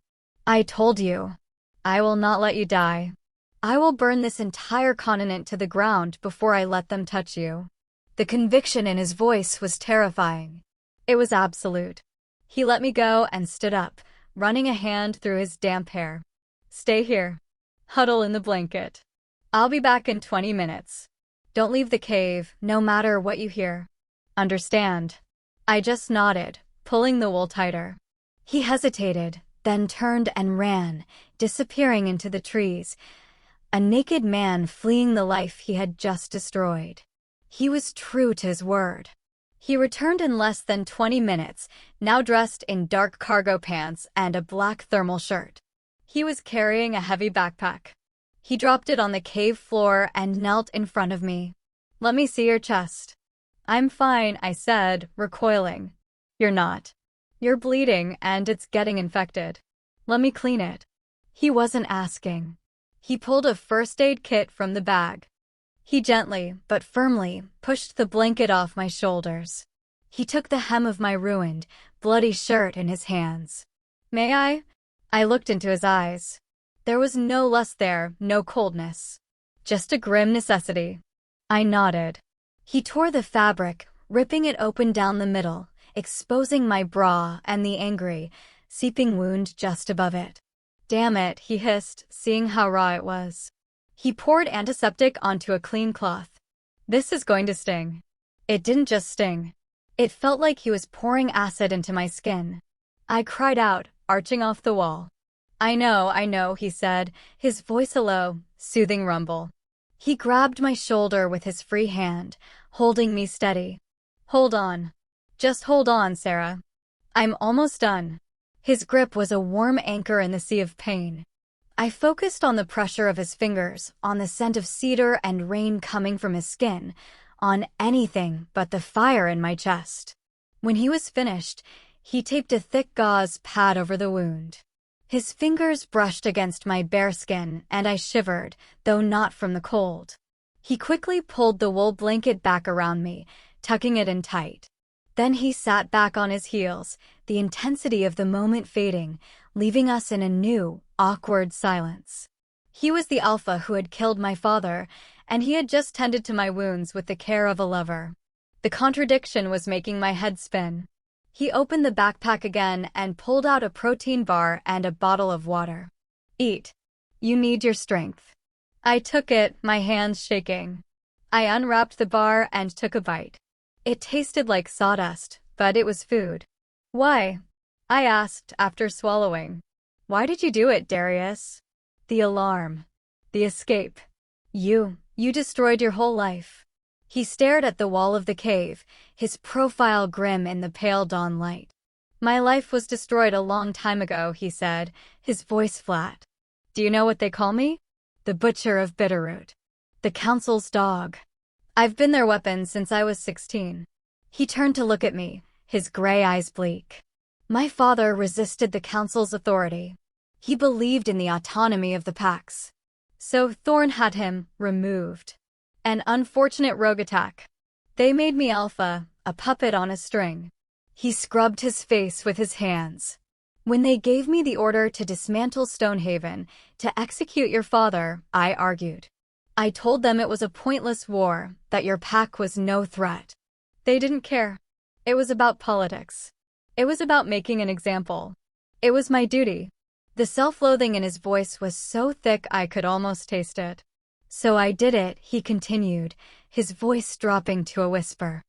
"I told you. I will not let you die. I will burn this entire continent to the ground before I let them touch you." The conviction in his voice was terrifying. It was absolute. He let me go and stood up, running a hand through his damp hair. "Stay here. Huddle in the blanket. I'll be back in 20 minutes. Don't leave the cave, no matter what you hear. Understand?" I just nodded, pulling the wool tighter. He hesitated, then turned and ran, disappearing into the trees, a naked man fleeing the life he had just destroyed. He was true to his word. He returned in less than 20 minutes, now dressed in dark cargo pants and a black thermal shirt. He was carrying a heavy backpack. He dropped it on the cave floor and knelt in front of me. "Let me see your chest." "I'm fine," I said, recoiling. "You're not. You're bleeding, and it's getting infected. Let me clean it." He wasn't asking. He pulled a first aid kit from the bag. He gently, but firmly, pushed the blanket off my shoulders. He took the hem of my ruined, bloody shirt in his hands. "May I?" I looked into his eyes. There was no lust there, no coldness. Just a grim necessity. I nodded. He tore the fabric, ripping it open down the middle, exposing my bra and the angry, seeping wound just above it. "Damn it," he hissed, seeing how raw it was. He poured antiseptic onto a clean cloth. "This is going to sting." It didn't just sting. It felt like he was pouring acid into my skin. I cried out, arching off the wall. I know," he said, his voice a low, soothing rumble. He grabbed my shoulder with his free hand, holding me steady. "Hold on. Just hold on, Sarah. I'm almost done." His grip was a warm anchor in the sea of pain. I focused on the pressure of his fingers, on the scent of cedar and rain coming from his skin, on anything but the fire in my chest. When he was finished, he taped a thick gauze pad over the wound. His fingers brushed against my bare skin, and I shivered, though not from the cold. He quickly pulled the wool blanket back around me, tucking it in tight. Then he sat back on his heels, the intensity of the moment fading, leaving us in a new, awkward silence. He was the alpha who had killed my father, and he had just tended to my wounds with the care of a lover. The contradiction was making my head spin. He opened the backpack again and pulled out a protein bar and a bottle of water. "Eat. You need your strength." I took it, my hands shaking. I unwrapped the bar and took a bite. It tasted like sawdust, but it was food. "Why?" I asked after swallowing. "Why did you do it, Darius?" "The alarm. The escape. You destroyed your whole life." He stared at the wall of the cave, his profile grim in the pale dawn light. My life was destroyed a long time ago, he said, his voice flat. Do you know what they call me? The Butcher of Bitterroot. The Council's dog. I've been their weapon since I was 16. He turned to look at me, his gray eyes bleak. My father resisted the Council's authority. He believed in the autonomy of the packs. So Thorn had him removed. An unfortunate rogue attack. They made me Alpha, a puppet on a string. He scrubbed his face with his hands. When they gave me the order to dismantle Stonehaven, to execute your father, I argued. I told them it was a pointless war, that your pack was no threat. They didn't care. It was about politics. It was about making an example. It was my duty. The self-loathing in his voice was so thick I could almost taste it. So I did it, he continued, his voice dropping to a whisper.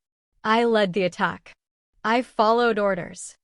I led the attack. I followed orders.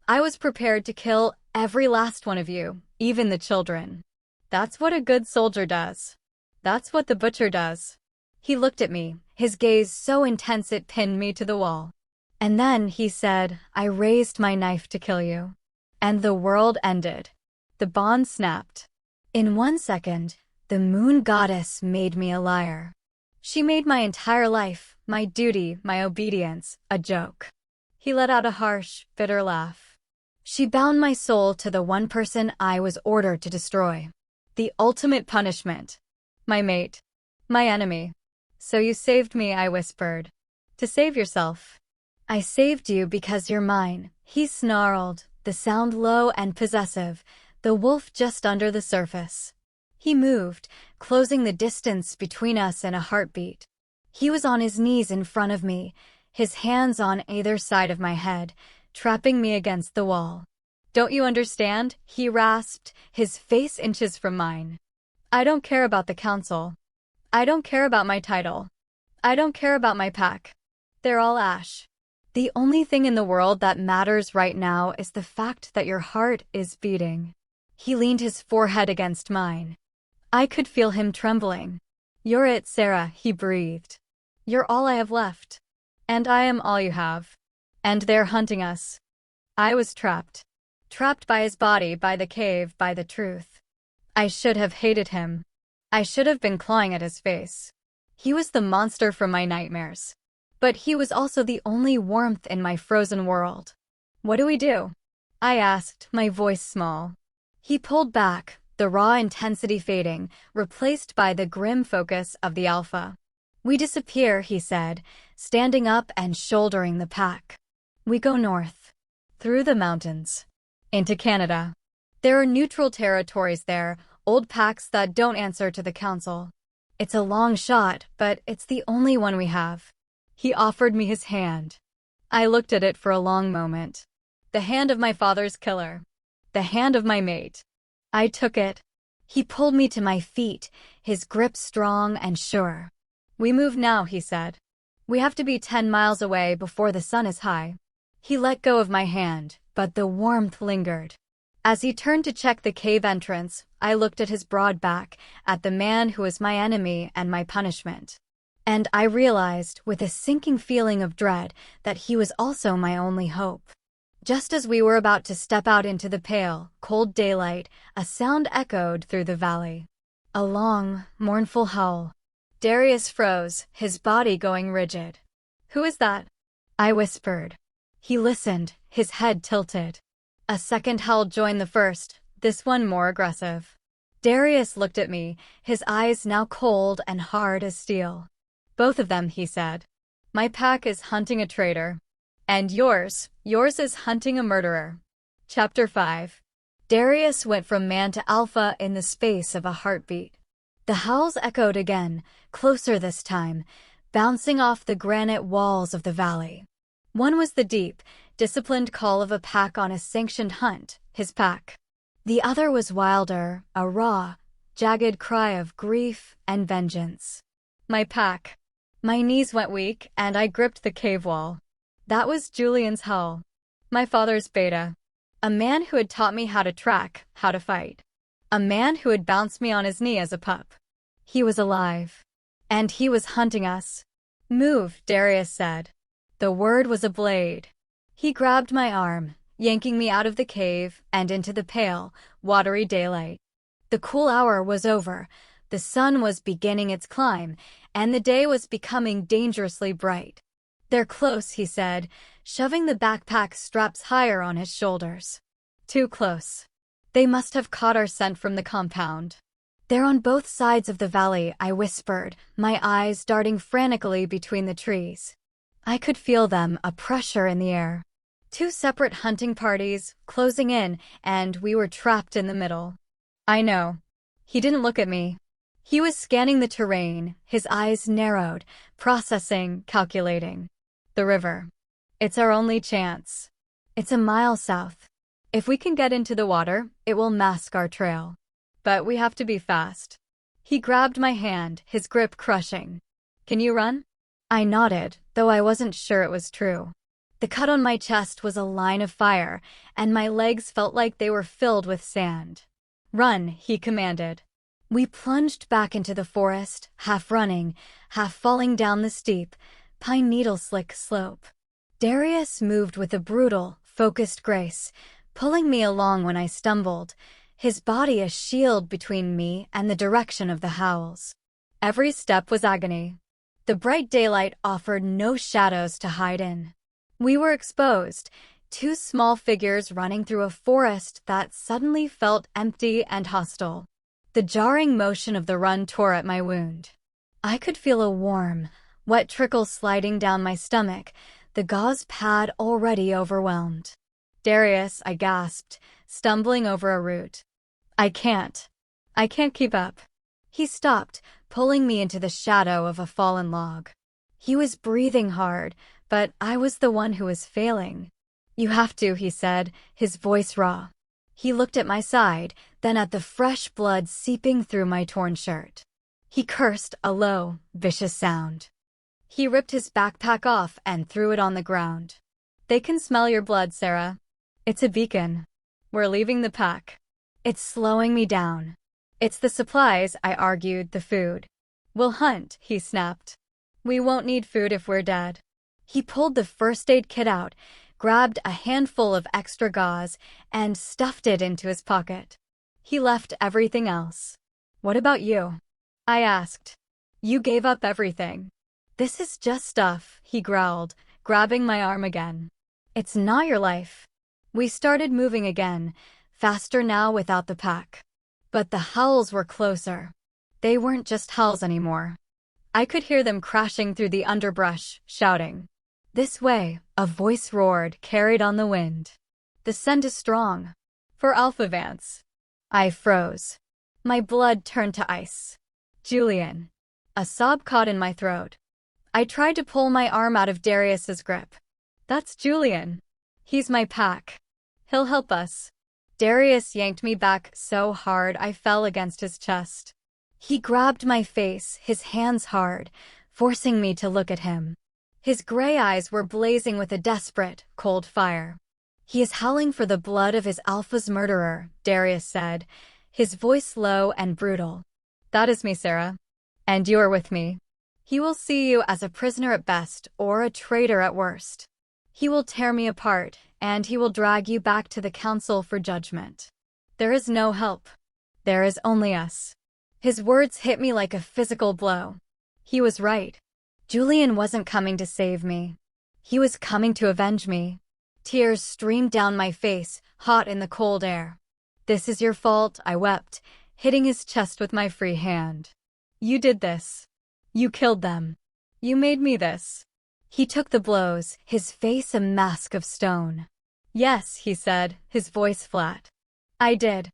I was prepared to kill every last one of you, even the children. That's what a good soldier does. That's what the butcher does. He looked at me, his gaze so intense it pinned me to the wall. And then, he said, I raised my knife to kill you. And the world ended. The bond snapped. In 1 second, the moon goddess made me a liar. She made my entire life, my duty, my obedience, a joke. He let out a harsh, bitter laugh. She bound my soul to the one person I was ordered to destroy. The ultimate punishment. My mate. My enemy. So you saved me, I whispered. To save yourself. I saved you because you're mine, he snarled, the sound low and possessive, the wolf just under the surface. He moved, closing the distance between us in a heartbeat. He was on his knees in front of me, his hands on either side of my head, trapping me against the wall. Don't you understand? He rasped, his face inches from mine. I don't care about the council. I don't care about my title. I don't care about my pack. They're all ash. The only thing in the world that matters right now is the fact that your heart is beating. He leaned his forehead against mine. I could feel him trembling. You're it, Sarah, he breathed. You're all I have left. And I am all you have. And they're hunting us. I was trapped. Trapped by his body, by the cave, by the truth. I should have hated him. I should have been clawing at his face. He was the monster from my nightmares. But he was also the only warmth in my frozen world. What do we do? I asked, my voice small. He pulled back, the raw intensity fading, replaced by the grim focus of the alpha. We disappear, he said, standing up and shouldering the pack. We go north. Through the mountains. Into Canada. There are neutral territories there, old packs that don't answer to the council. It's a long shot, but it's the only one we have. He offered me his hand. I looked at it for a long moment. The hand of my father's killer. The hand of my mate. I took it. He pulled me to my feet, his grip strong and sure. We move now, he said. We have to be 10 miles away before the sun is high. He let go of my hand, but the warmth lingered. As he turned to check the cave entrance, I looked at his broad back, at the man who was my enemy and my punishment. And I realized, with a sinking feeling of dread, that he was also my only hope. Just as we were about to step out into the pale, cold daylight, a sound echoed through the valley. A long, mournful howl. Darius froze, his body going rigid. Who is that? I whispered. He listened, his head tilted. A second howl joined the first, this one more aggressive. Darius looked at me, his eyes now cold and hard as steel. Both of them, he said. My pack is hunting a traitor. And yours is hunting a murderer. Chapter 5. Darius went from man to alpha in the space of a heartbeat. The howls echoed again, closer this time, bouncing off the granite walls of the valley. One was the deep, disciplined call of a pack on a sanctioned hunt, his pack. The other was wilder, a raw, jagged cry of grief and vengeance. My pack. My knees went weak, and I gripped the cave wall. That was Julian's howl. My father's beta. A man who had taught me how to track, how to fight. A man who had bounced me on his knee as a pup. He was alive. And he was hunting us. Move, Darius said. The word was a blade. He grabbed my arm, yanking me out of the cave and into the pale, watery daylight. The cool hour was over, the sun was beginning its climb, and the day was becoming dangerously bright. "They're close," he said, shoving the backpack straps higher on his shoulders. "Too close. They must have caught our scent from the compound." "They're on both sides of the valley," I whispered, my eyes darting frantically between the trees. I could feel them, a pressure in the air. Two separate hunting parties, closing in, and we were trapped in the middle. "I know." He didn't look at me. He was scanning the terrain, his eyes narrowed, processing, calculating. "The river. It's our only chance. It's a mile south. If we can get into the water, it will mask our trail. But we have to be fast." He grabbed my hand, his grip crushing. "Can you run?" I nodded, though I wasn't sure it was true. The cut on my chest was a line of fire, and my legs felt like they were filled with sand. "Run," he commanded. We plunged back into the forest, half running, half falling down the steep, pine needle-slick slope. Darius moved with a brutal, focused grace, pulling me along when I stumbled, his body a shield between me and the direction of the howls. Every step was agony. The bright daylight offered no shadows to hide in. We were exposed, two small figures running through a forest that suddenly felt empty and hostile. The jarring motion of the run tore at my wound. I could feel a warm, wet trickle sliding down my stomach, the gauze pad already overwhelmed. "Darius," I gasped, stumbling over a root. I can't keep up." He stopped, pulling me into the shadow of a fallen log. He was breathing hard, but I was the one who was failing. "You have to," he said, his voice raw. He looked at my side, then at the fresh blood seeping through my torn shirt. He cursed, a low, vicious sound. He ripped his backpack off and threw it on the ground. "They can smell your blood, Sarah. It's a beacon. We're leaving the pack." "It's slowing me down." "It's the supplies," I argued, "the food." "We'll hunt," he snapped. "We won't need food if we're dead." He pulled the first aid kit out, grabbed a handful of extra gauze, and stuffed it into his pocket. He left everything else. "What about you?" I asked. "You gave up everything." "This is just stuff," he growled, grabbing my arm again. "It's not your life." We started moving again, faster now without the pack. But the howls were closer. They weren't just howls anymore. I could hear them crashing through the underbrush, shouting. "This way," a voice roared, carried on the wind. "The scent is strong. For Alpha Vance." I froze. My blood turned to ice. "Julian." A sob caught in my throat. I tried to pull my arm out of Darius's grip. "That's Julian. He's my pack. He'll help us." Darius yanked me back so hard I fell against his chest. He grabbed my face, his hands hard, forcing me to look at him. His gray eyes were blazing with a desperate, cold fire. "He is howling for the blood of his alpha's murderer," Darius said, his voice low and brutal. "That is me, Sarah. And you are with me. He will see you as a prisoner at best, or a traitor at worst. He will tear me apart, and he will drag you back to the council for judgment. There is no help. There is only us." His words hit me like a physical blow. He was right. Julian wasn't coming to save me. He was coming to avenge me. Tears streamed down my face, hot in the cold air. "This is your fault," I wept, hitting his chest with my free hand. "You did this. You killed them. You made me this." He took the blows, his face a mask of stone. "Yes," he said, his voice flat. "I did.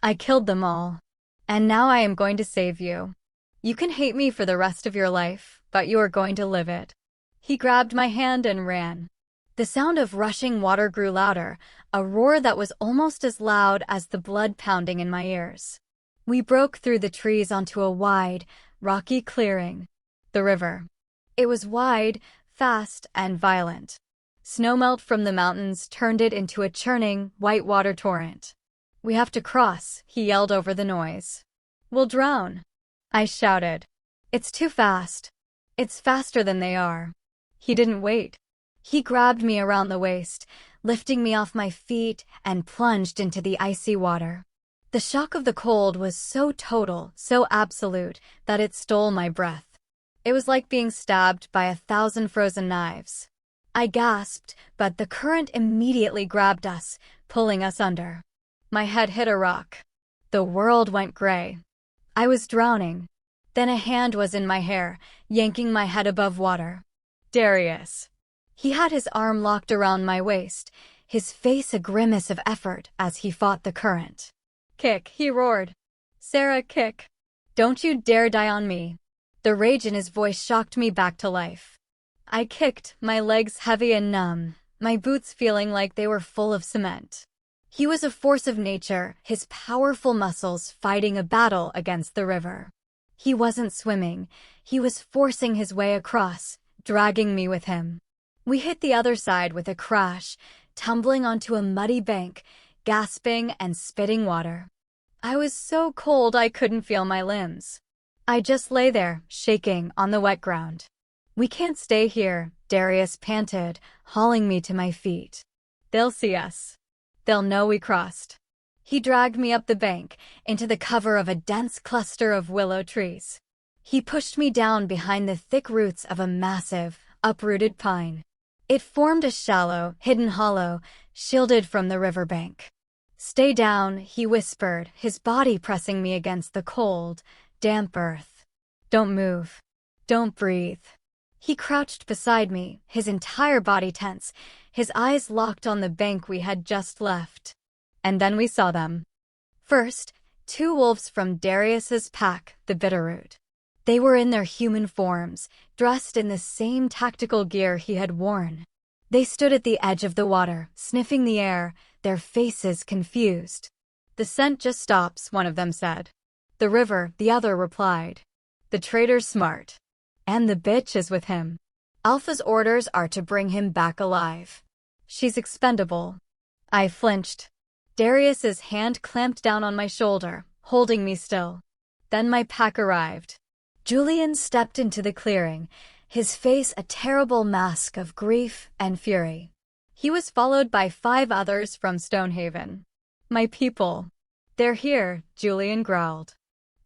I killed them all. And now I am going to save you. You can hate me for the rest of your life, but you are going to live it." He grabbed my hand and ran. The sound of rushing water grew louder, a roar that was almost as loud as the blood pounding in my ears. We broke through the trees onto a wide, rocky clearing. The river. It was wide, fast, and violent. Snowmelt from the mountains turned it into a churning, whitewater torrent. "We have to cross," he yelled over the noise. "We'll drown," I shouted. "It's too fast. It's faster than they are." He didn't wait. He grabbed me around the waist, lifting me off my feet and plunged into the icy water. The shock of the cold was so total, so absolute, that it stole my breath. It was like being stabbed by 1,000 frozen knives. I gasped, but the current immediately grabbed us, pulling us under. My head hit a rock. The world went gray. I was drowning. Then a hand was in my hair, yanking my head above water. Darius. He had his arm locked around my waist, his face a grimace of effort as he fought the current. Kick, he roared. Sarah, kick. Don't you dare die on me. The rage in his voice shocked me back to life. I kicked, my legs heavy and numb, my boots feeling like they were full of cement. He was a force of nature, his powerful muscles fighting a battle against the river. He wasn't swimming, he was forcing his way across, dragging me with him. We hit the other side with a crash, tumbling onto a muddy bank, gasping and spitting water. I was so cold I couldn't feel my limbs. I just lay there, shaking on the wet ground. We can't stay here, Darius panted, hauling me to my feet. They'll see us. They'll know we crossed. He dragged me up the bank, into the cover of a dense cluster of willow trees. He pushed me down behind the thick roots of a massive, uprooted pine. It formed a shallow, hidden hollow, shielded from the riverbank. Stay down, he whispered, his body pressing me against the cold, damp earth. Don't move. Don't breathe. He crouched beside me, his entire body tense, his eyes locked on the bank we had just left. And then we saw them. First, 2 wolves from Darius's pack, the Bitterroot. They were in their human forms, dressed in the same tactical gear he had worn. They stood at the edge of the water, sniffing the air, their faces confused. The scent just stops, one of them said. The river, the other replied. The traitor's smart. And the bitch is with him. Alpha's orders are to bring him back alive. She's expendable. I flinched. Darius's hand clamped down on my shoulder, holding me still. Then my pack arrived. Julian stepped into the clearing, his face a terrible mask of grief and fury. He was followed by 5 others from Stonehaven. My people. They're here, Julian growled.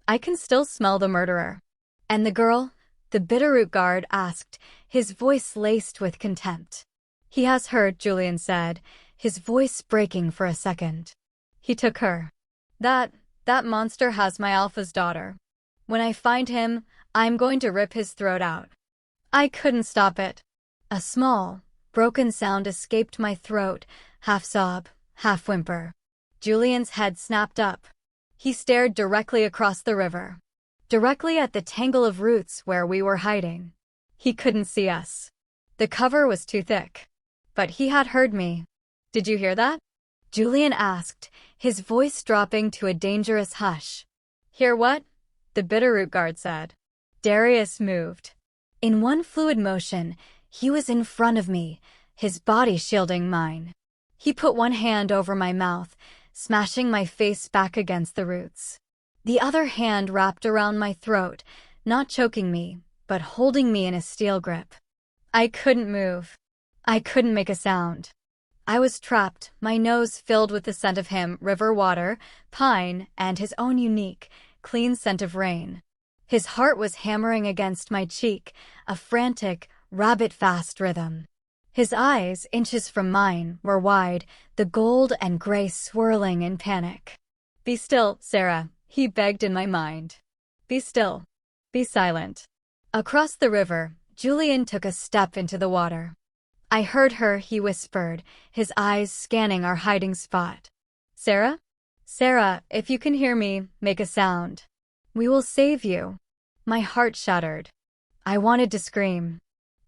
I can still smell the murderer. And the girl? The Bitterroot guard asked, his voice laced with contempt. He has her, Julian said, his voice breaking for a second. He took her. That monster has my Alpha's daughter. When I find him, I'm going to rip his throat out. I couldn't stop it. A small, broken sound escaped my throat, half sob, half whimper. Julian's head snapped up. He stared directly across the river. Directly at the tangle of roots where we were hiding. He couldn't see us. The cover was too thick. But he had heard me. Did you hear that? Julian asked, his voice dropping to a dangerous hush. Hear what? The Bitterroot guard said. Darius moved. In one fluid motion, he was in front of me, his body shielding mine. He put one hand over my mouth, smashing my face back against the roots. The other hand wrapped around my throat, not choking me, but holding me in a steel grip. I couldn't move. I couldn't make a sound. I was trapped, my nose filled with the scent of him, river water, pine, and his own unique, clean scent of rain. His heart was hammering against my cheek, a frantic, rabbit-fast rhythm. His eyes, inches from mine, were wide, the gold and gray swirling in panic. Be still, Sarah. He begged in my mind. Be still. Be silent. Across the river, Julian took a step into the water. I heard her, he whispered, his eyes scanning our hiding spot. Sarah? Sarah, if you can hear me, make a sound. We will save you. My heart shattered. I wanted to scream.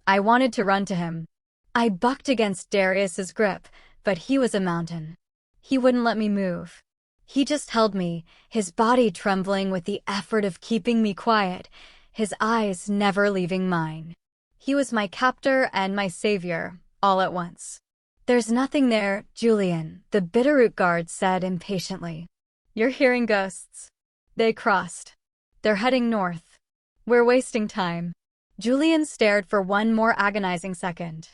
I wanted to run to him. I bucked against Darius's grip, but he was a mountain. He wouldn't let me move. He just held me, his body trembling with the effort of keeping me quiet, his eyes never leaving mine. He was my captor and my savior, all at once. There's nothing there, Julian, the Bitterroot guard said impatiently. You're hearing ghosts. They crossed. They're heading north. We're wasting time. Julian stared for one more agonizing second.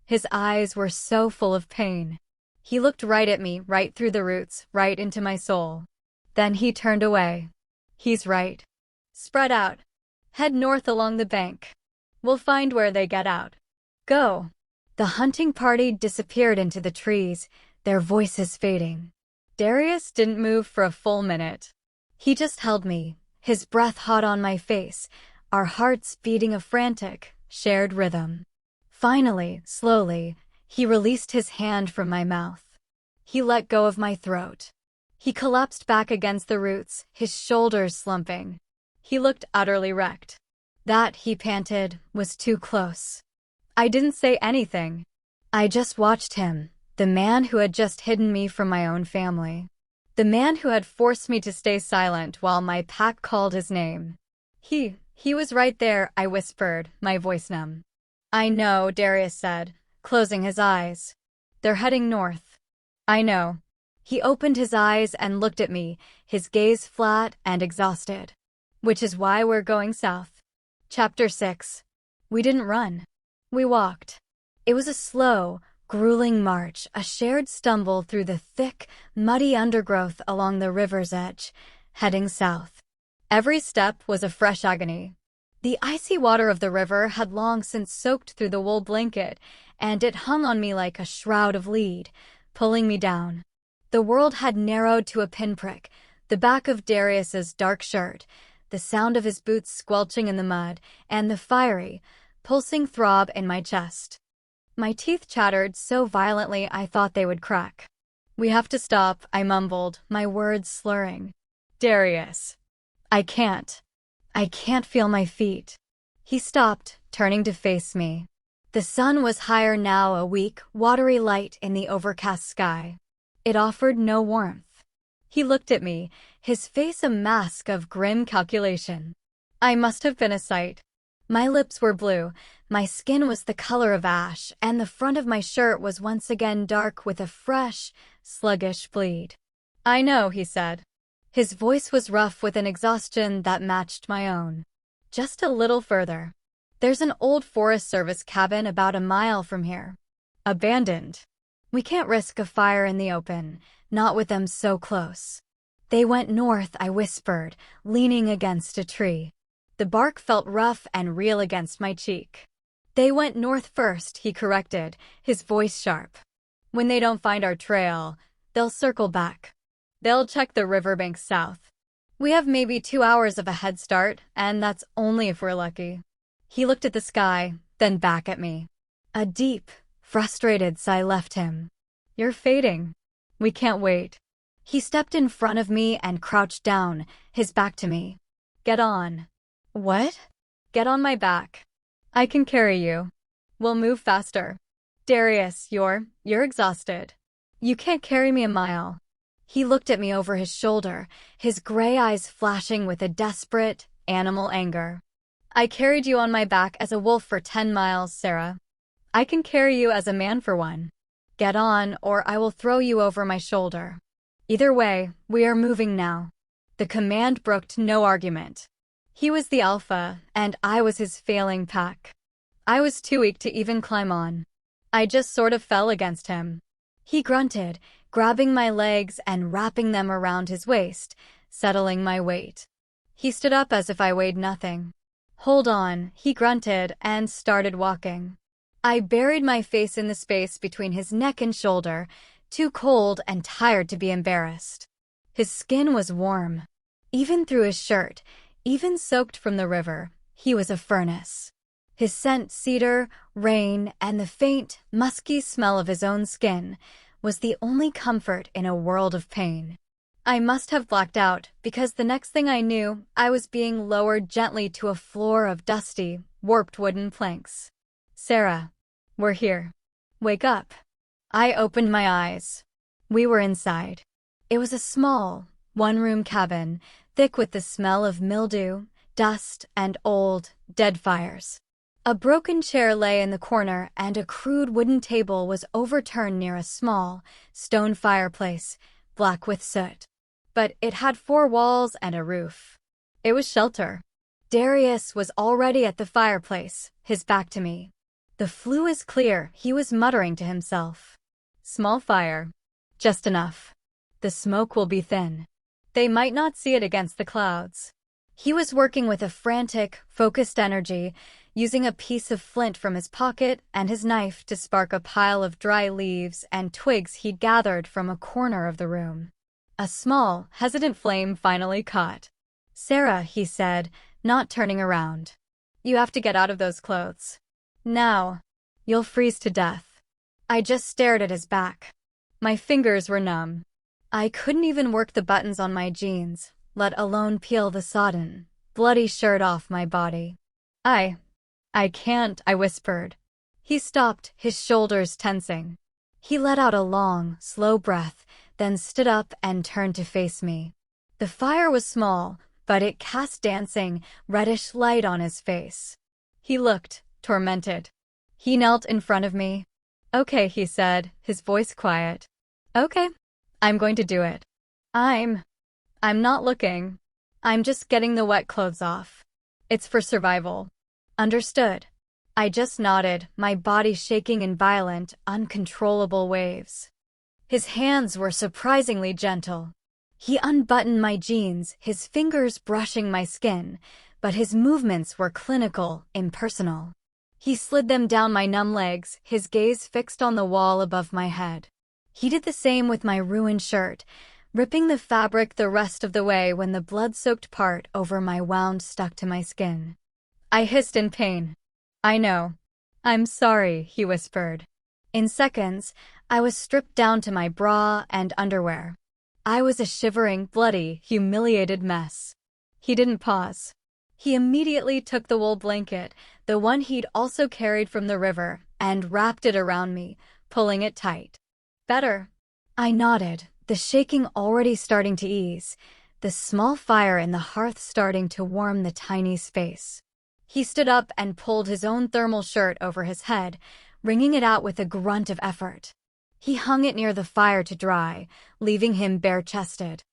His eyes were so full of pain. He looked right at me, right through the roots, right into my soul. Then he turned away. He's right. Spread out. Head north along the bank. We'll find where they get out. Go. The hunting party disappeared into the trees, their voices fading. Darius didn't move for a full minute. He just held me, his breath hot on my face, our hearts beating a frantic, shared rhythm. Finally, slowly, he released his hand from my mouth. He let go of my throat. He collapsed back against the roots, his shoulders slumping. He looked utterly wrecked. That, he panted, was too close. I didn't say anything. I just watched him, the man who had just hidden me from my own family. The man who had forced me to stay silent while my pack called his name. He was right there, I whispered, my voice numb. I know, Darius said, closing his eyes. They're heading north. I know. He opened his eyes and looked at me, his gaze flat and exhausted. Which is why we're going south. Chapter 6. We didn't run. We walked. It was a slow, grueling march, a shared stumble through the thick, muddy undergrowth along the river's edge, heading south. Every step was a fresh agony. The icy water of the river had long since soaked through the wool blanket, and it hung on me like a shroud of lead, pulling me down. The world had narrowed to a pinprick, the back of Darius's dark shirt, the sound of his boots squelching in the mud, and the fiery, pulsing throb in my chest. My teeth chattered so violently I thought they would crack. We have to stop, I mumbled, my words slurring. Darius. I can't feel my feet. He stopped, turning to face me. The sun was higher now, a weak, watery light in the overcast sky. It offered no warmth. He looked at me, his face a mask of grim calculation. I must have been a sight. My lips were blue, my skin was the color of ash, and the front of my shirt was once again dark with a fresh, sluggish bleed. I know, he said. His voice was rough with an exhaustion that matched my own. Just a little further. There's an old Forest Service cabin about a mile from here. Abandoned. We can't risk a fire in the open, not with them so close. They went north, I whispered, leaning against a tree. The bark felt rough and real against my cheek. They went north first, he corrected, his voice sharp. When they don't find our trail, they'll circle back. They'll check the riverbanks south. We have maybe 2 hours of a head start, and that's only if we're lucky. He looked at the sky, then back at me. A deep, frustrated sigh left him. You're fading. We can't wait. He stepped in front of me and crouched down, his back to me. Get on. What? Get on my back. I can carry you. We'll move faster. Darius, you're exhausted. You can't carry me a mile. He looked at me over his shoulder, his gray eyes flashing with a desperate, animal anger. I carried you on my back as a wolf for 10 miles, Sarah. I can carry you as a man for 1. Get on, or I will throw you over my shoulder. Either way, we are moving now. The command brooked no argument. He was the alpha, and I was his failing pack. I was too weak to even climb on. I just sort of fell against him. He grunted, grabbing my legs and wrapping them around his waist, settling my weight. He stood up as if I weighed nothing. Hold on, he grunted and started walking. I buried my face in the space between his neck and shoulder, too cold and tired to be embarrassed. His skin was warm. Even through his shirt, even soaked from the river, he was a furnace. His scent, cedar, rain, and the faint, musky smell of his own skin was the only comfort in a world of pain. I must have blacked out, because the next thing I knew, I was being lowered gently to a floor of dusty, warped wooden planks. Sarah, we're here. Wake up. I opened my eyes. We were inside. It was a small, one-room cabin, thick with the smell of mildew, dust, and old, dead fires. A broken chair lay in the corner, and a crude wooden table was overturned near a small, stone fireplace, black with soot. But it had 4 walls and a roof. It was shelter. Darius was already at the fireplace, his back to me. The flue is clear, he was muttering to himself. Small fire. Just enough. The smoke will be thin. They might not see it against the clouds. He was working with a frantic, focused energy, using a piece of flint from his pocket and his knife to spark a pile of dry leaves and twigs he'd gathered from a corner of the room. A small, hesitant flame finally caught. "Sarah," he said, not turning around. "You have to get out of those clothes. Now. You'll freeze to death." I just stared at his back. My fingers were numb. I couldn't even work the buttons on my jeans, let alone peel the sodden, bloody shirt off my body. I can't," I whispered. He stopped, his shoulders tensing. He let out a long, slow breath, then stood up and turned to face me. The fire was small, but it cast dancing, reddish light on his face. He looked tormented. He knelt in front of me. "Okay," he said, his voice quiet. "Okay. I'm going to do it. I'm not looking. I'm just getting the wet clothes off. It's for survival." "Understood." I just nodded, my body shaking in violent, uncontrollable waves. His hands were surprisingly gentle. He unbuttoned my jeans, his fingers brushing my skin, but his movements were clinical, impersonal. He slid them down my numb legs, his gaze fixed on the wall above my head. He did the same with my ruined shirt, ripping the fabric the rest of the way when the blood-soaked part over my wound stuck to my skin. I hissed in pain. "I know. I'm sorry," he whispered. In seconds, I was stripped down to my bra and underwear. I was a shivering, bloody, humiliated mess. He didn't pause. He immediately took the wool blanket, the one he'd also carried from the river, and wrapped it around me, pulling it tight. "Better." I nodded, the shaking already starting to ease, the small fire in the hearth starting to warm the tiny space. He stood up and pulled his own thermal shirt over his head, wringing it out with a grunt of effort. He hung it near the fire to dry, leaving him bare-chested.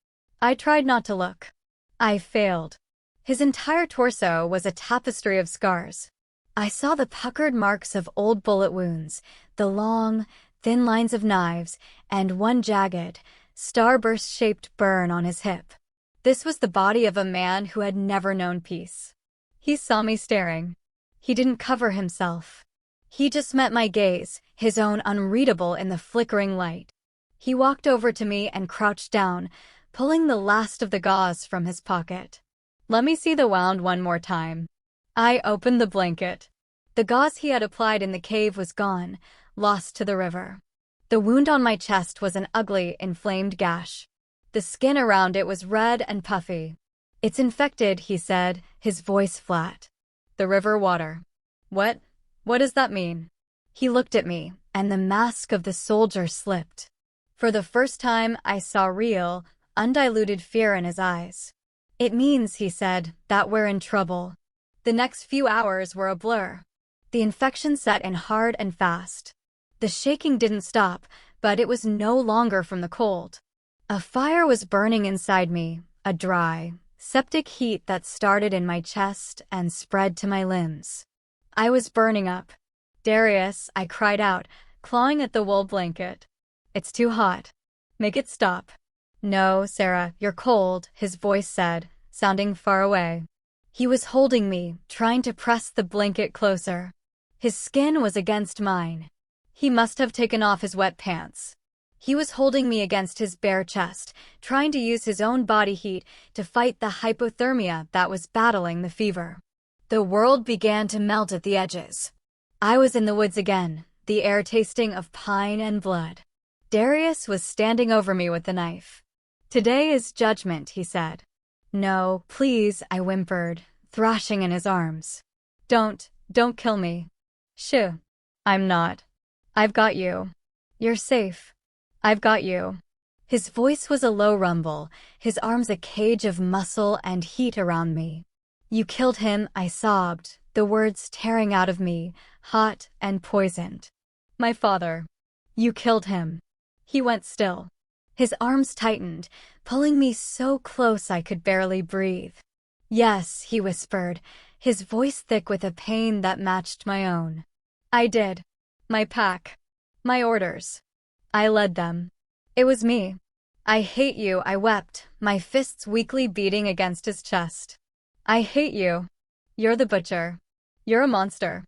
I tried not to look. I failed. His entire torso was a tapestry of scars. I saw the puckered marks of old bullet wounds, the long, thin lines of knives, and one jagged, starburst-shaped burn on his hip. This was the body of a man who had never known peace. He saw me staring. He didn't cover himself. He just met my gaze, his own unreadable in the flickering light. He walked over to me and crouched down, pulling the last of the gauze from his pocket. "Let me see the wound one more time." I opened the blanket. The gauze he had applied in the cave was gone, lost to the river. The wound on my chest was an ugly, inflamed gash. The skin around it was red and puffy. "It's infected," he said, his voice flat. "The river water." What does that mean?" He looked at me, and the mask of the soldier slipped. For the first time, I saw real, undiluted fear in his eyes. "It means," he said, "that we're in trouble." The next few hours were a blur. The infection set in hard and fast. The shaking didn't stop, but it was no longer from the cold. A fire was burning inside me, a dry, septic heat that started in my chest and spread to my limbs. I was burning up. "Darius," I cried out, clawing at the wool blanket. "It's too hot. Make it stop." "No, Sarah, you're cold," his voice said, sounding far away. He was holding me, trying to press the blanket closer. His skin was against mine. He must have taken off his wet pants. He was holding me against his bare chest, trying to use his own body heat to fight the hypothermia that was battling the fever. The world began to melt at the edges. I was in the woods again, the air tasting of pine and blood. Darius was standing over me with the knife. "Today is judgment," he said. "No, please," I whimpered, thrashing in his arms. Don't kill me." "Shh. I'm not. I've got you. You're safe. I've got you." His voice was a low rumble, his arms a cage of muscle and heat around me. "You killed him," I sobbed, the words tearing out of me, hot and poisoned. "My father. You killed him." He went still. His arms tightened, pulling me so close I could barely breathe. "Yes," he whispered, his voice thick with a pain that matched my own. I did. My pack. My orders. I led them. It was me. I hate you, I wept, my fists weakly beating against his chest. I hate you. You're the butcher. You're a monster.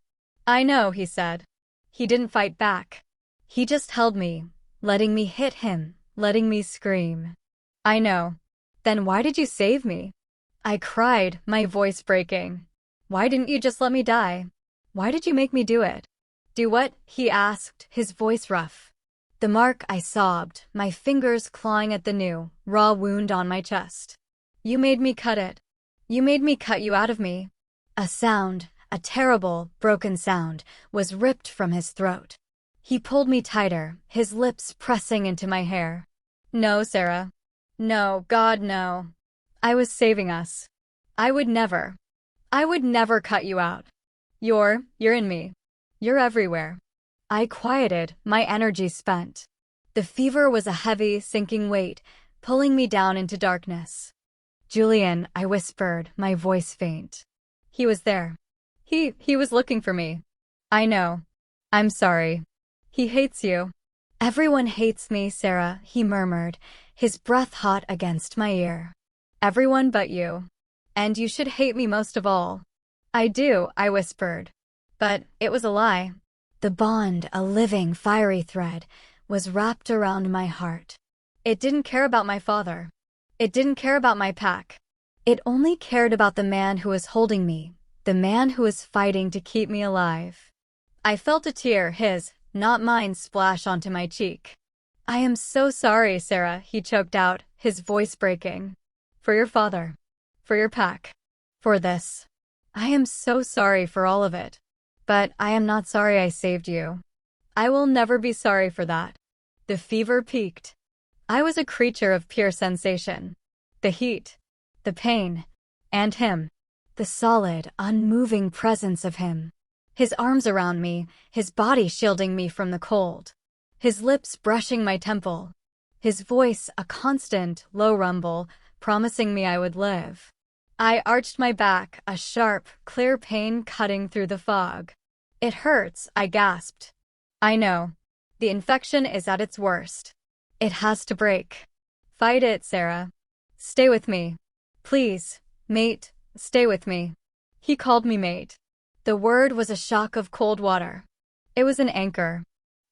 I know, he said. He didn't fight back. He just held me, letting me hit him, letting me scream. I know. Then why did you save me? I cried, my voice breaking. Why didn't you just let me die? Why did you make me do it? Do what? He asked, his voice rough. The mark, I sobbed, my fingers clawing at the new, raw wound on my chest. You made me cut it. You made me cut you out of me. A sound, a terrible, broken sound, was ripped from his throat. He pulled me tighter, his lips pressing into my hair. No, Sarah. No, God, no. I was saving us. I would never cut you out. You're in me. You're everywhere. I quieted, my energy spent. The fever was a heavy, sinking weight, pulling me down into darkness. Julian, I whispered, my voice faint. He was there. He was looking for me. I know. I'm sorry. He hates you. Everyone hates me, Sarah, he murmured, his breath hot against my ear. Everyone but you. And you should hate me most of all. I do, I whispered. But it was a lie. The bond, a living, fiery thread, was wrapped around my heart. It didn't care about my father. It didn't care about my pack. It only cared about the man who was holding me, the man who was fighting to keep me alive. I felt a tear, his, not mine, splash onto my cheek. I am so sorry, Sarah, he choked out, his voice breaking. For your father. For your pack. For this. I am so sorry for all of it. But I am not sorry I saved you. I will never be sorry for that. The fever peaked. I was a creature of pure sensation. The heat, the pain, and him. The solid, unmoving presence of him. His arms around me, his body shielding me from the cold. His lips brushing my temple. His voice a constant, low rumble, promising me I would live. I arched my back, a sharp, clear pain cutting through the fog. It hurts, I gasped. I know. The infection is at its worst. It has to break. Fight it, Sarah. Stay with me. Please, mate, stay with me. He called me mate. The word was a shock of cold water. It was an anchor.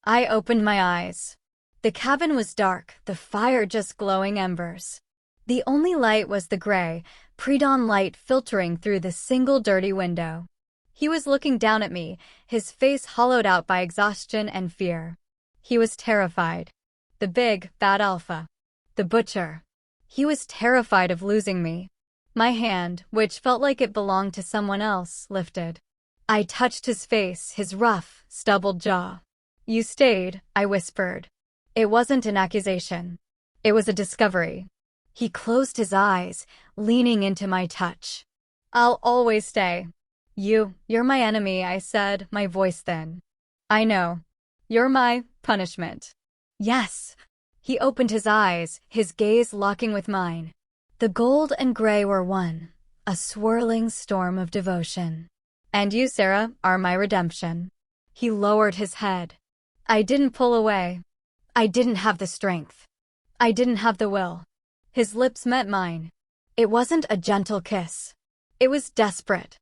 I opened my eyes. The cabin was dark, the fire just glowing embers. The only light was the gray, pre-dawn light filtering through the single dirty window. He was looking down at me, his face hollowed out by exhaustion and fear. He was terrified. The big, bad alpha. The butcher. He was terrified of losing me. My hand, which felt like it belonged to someone else, lifted. I touched his face, his rough, stubbled jaw. You stayed, I whispered. It wasn't an accusation. It was a discovery. He closed his eyes, leaning into my touch. I'll always stay. You're my enemy, I said, my voice thin. I know. You're my punishment. Yes. He opened his eyes, his gaze locking with mine. The gold and gray were one, a swirling storm of devotion. And you, Sarah, are my redemption. He lowered his head. I didn't pull away. I didn't have the strength. I didn't have the will. His lips met mine. It wasn't a gentle kiss. It was desperate.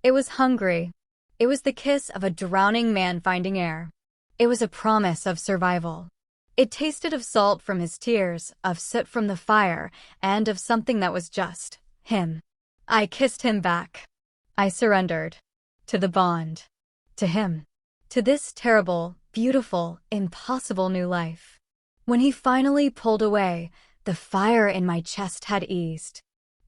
It was hungry. It was the kiss of a drowning man finding air. It was a promise of survival. It tasted of salt from his tears, of soot from the fire, and of something that was just him. I kissed him back. I surrendered. To the bond. To him. To this terrible, beautiful, impossible new life. When he finally pulled away, the fire in my chest had eased.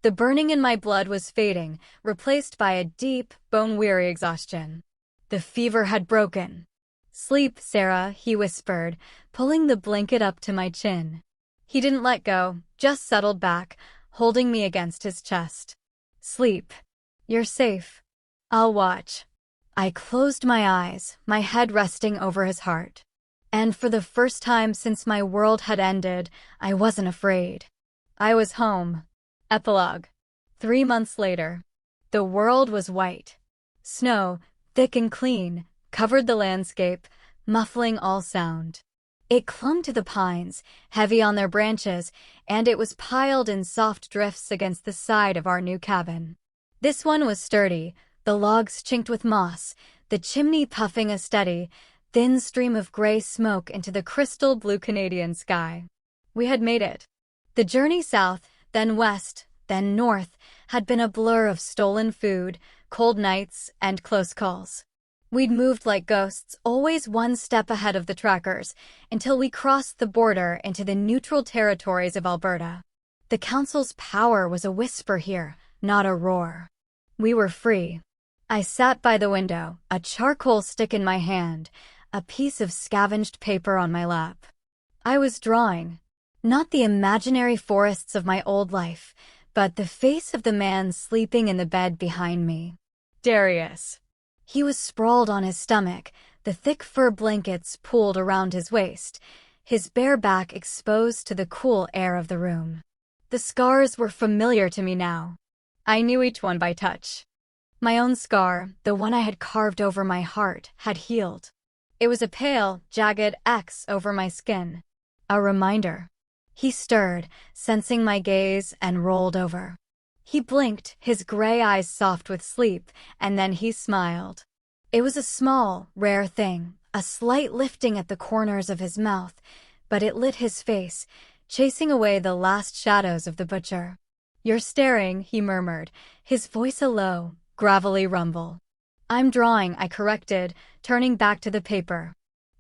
The burning in my blood was fading, replaced by a deep, bone-weary exhaustion. The fever had broken. Sleep, Sarah, he whispered, pulling the blanket up to my chin. He didn't let go, just settled back, holding me against his chest. Sleep. You're safe. I'll watch. I closed my eyes, my head resting over his heart. And for the first time since my world had ended, I wasn't afraid. I was home. Epilogue. 3 months later. The world was white. Snow, thick and clean, covered the landscape, muffling all sound. It clung to the pines, heavy on their branches, and it was piled in soft drifts against the side of our new cabin. This one was sturdy, the logs chinked with moss, the chimney puffing a steady, thin stream of gray smoke into the crystal blue Canadian sky. We had made it. The journey south, then west, then north, had been a blur of stolen food, cold nights, and close calls. We'd moved like ghosts, always one step ahead of the trackers, until we crossed the border into the neutral territories of Alberta. The Council's power was a whisper here, not a roar. We were free. I sat by the window, a charcoal stick in my hand, a piece of scavenged paper on my lap. I was drawing, not the imaginary forests of my old life, but the face of the man sleeping in the bed behind me. Darius. He was sprawled on his stomach, the thick fur blankets pulled around his waist, his bare back exposed to the cool air of the room. The scars were familiar to me now. I knew each one by touch. My own scar, the one I had carved over my heart, had healed. It was a pale, jagged X over my skin. A reminder. He stirred, sensing my gaze, and rolled over. He blinked, his gray eyes soft with sleep, and then he smiled. It was a small, rare thing, a slight lifting at the corners of his mouth, but it lit his face, chasing away the last shadows of the butcher. "You're staring," he murmured, his voice a low, gravelly rumble. "I'm drawing," I corrected, turning back to the paper.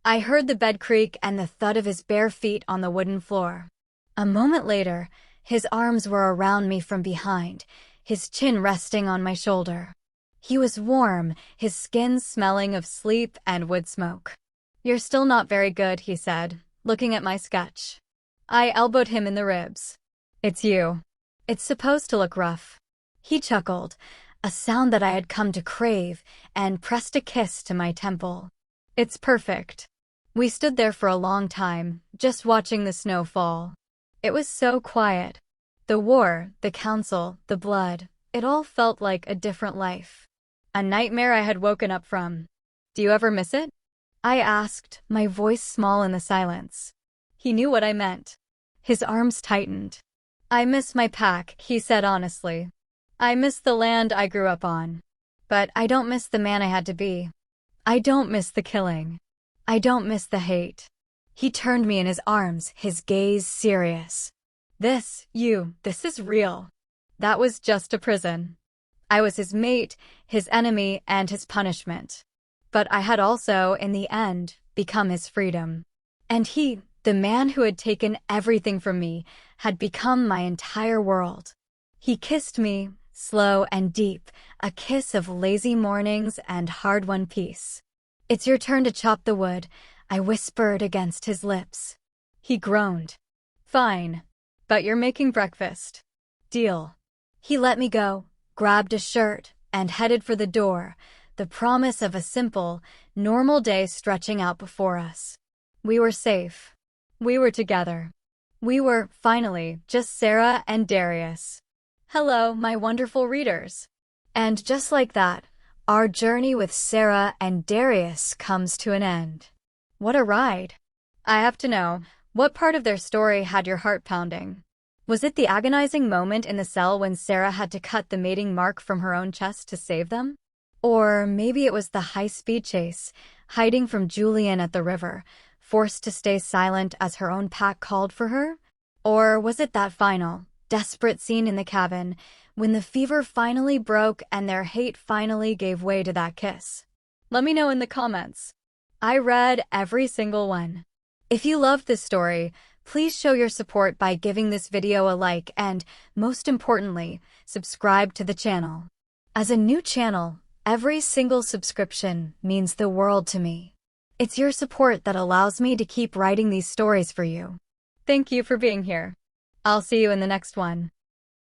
I heard the bed creak and the thud of his bare feet on the wooden floor. A moment later, his arms were around me from behind, his chin resting on my shoulder. He was warm, his skin smelling of sleep and wood smoke. "You're still not very good," he said, looking at my sketch. I elbowed him in the ribs. "It's you. It's supposed to look rough." He chuckled, a sound that I had come to crave, and pressed a kiss to my temple. "It's perfect." We stood there for a long time, just watching the snow fall. It was so quiet. The war, the council, the blood, it all felt like a different life. A nightmare I had woken up from. "Do you ever miss it?" I asked, my voice small in the silence. He knew what I meant. His arms tightened. "I miss my pack," he said honestly. "I miss the land I grew up on. But I don't miss the man I had to be. I don't miss the killing. I don't miss the hate." He turned me in his arms, his gaze serious. This is real." That was just a prison. I was his mate, his enemy, and his punishment. But I had also, in the end, become his freedom. And he, the man who had taken everything from me, had become my entire world. He kissed me, slow and deep, a kiss of lazy mornings and hard-won peace. "It's your turn to chop the wood," I whispered against his lips. He groaned. "Fine. But you're making breakfast." "Deal." He let me go, grabbed a shirt, and headed for the door, the promise of a simple, normal day stretching out before us. We were safe. We were together. We were, finally, just Sarah and Darius. Hello, my wonderful readers. And just like that, our journey with Sarah and Darius comes to an end. What a ride. I have to know, what part of their story had your heart pounding? Was it the agonizing moment in the cell when Sarah had to cut the mating mark from her own chest to save them? Or maybe it was the high-speed chase, hiding from Julian at the river, forced to stay silent as her own pack called for her? Or was it that final, desperate scene in the cabin, when the fever finally broke and their hate finally gave way to that kiss? Let me know in the comments. I read every single one. If you loved this story, please show your support by giving this video a like and, most importantly, subscribe to the channel. As a new channel, every single subscription means the world to me. It's your support that allows me to keep writing these stories for you. Thank you for being here. I'll see you in the next one.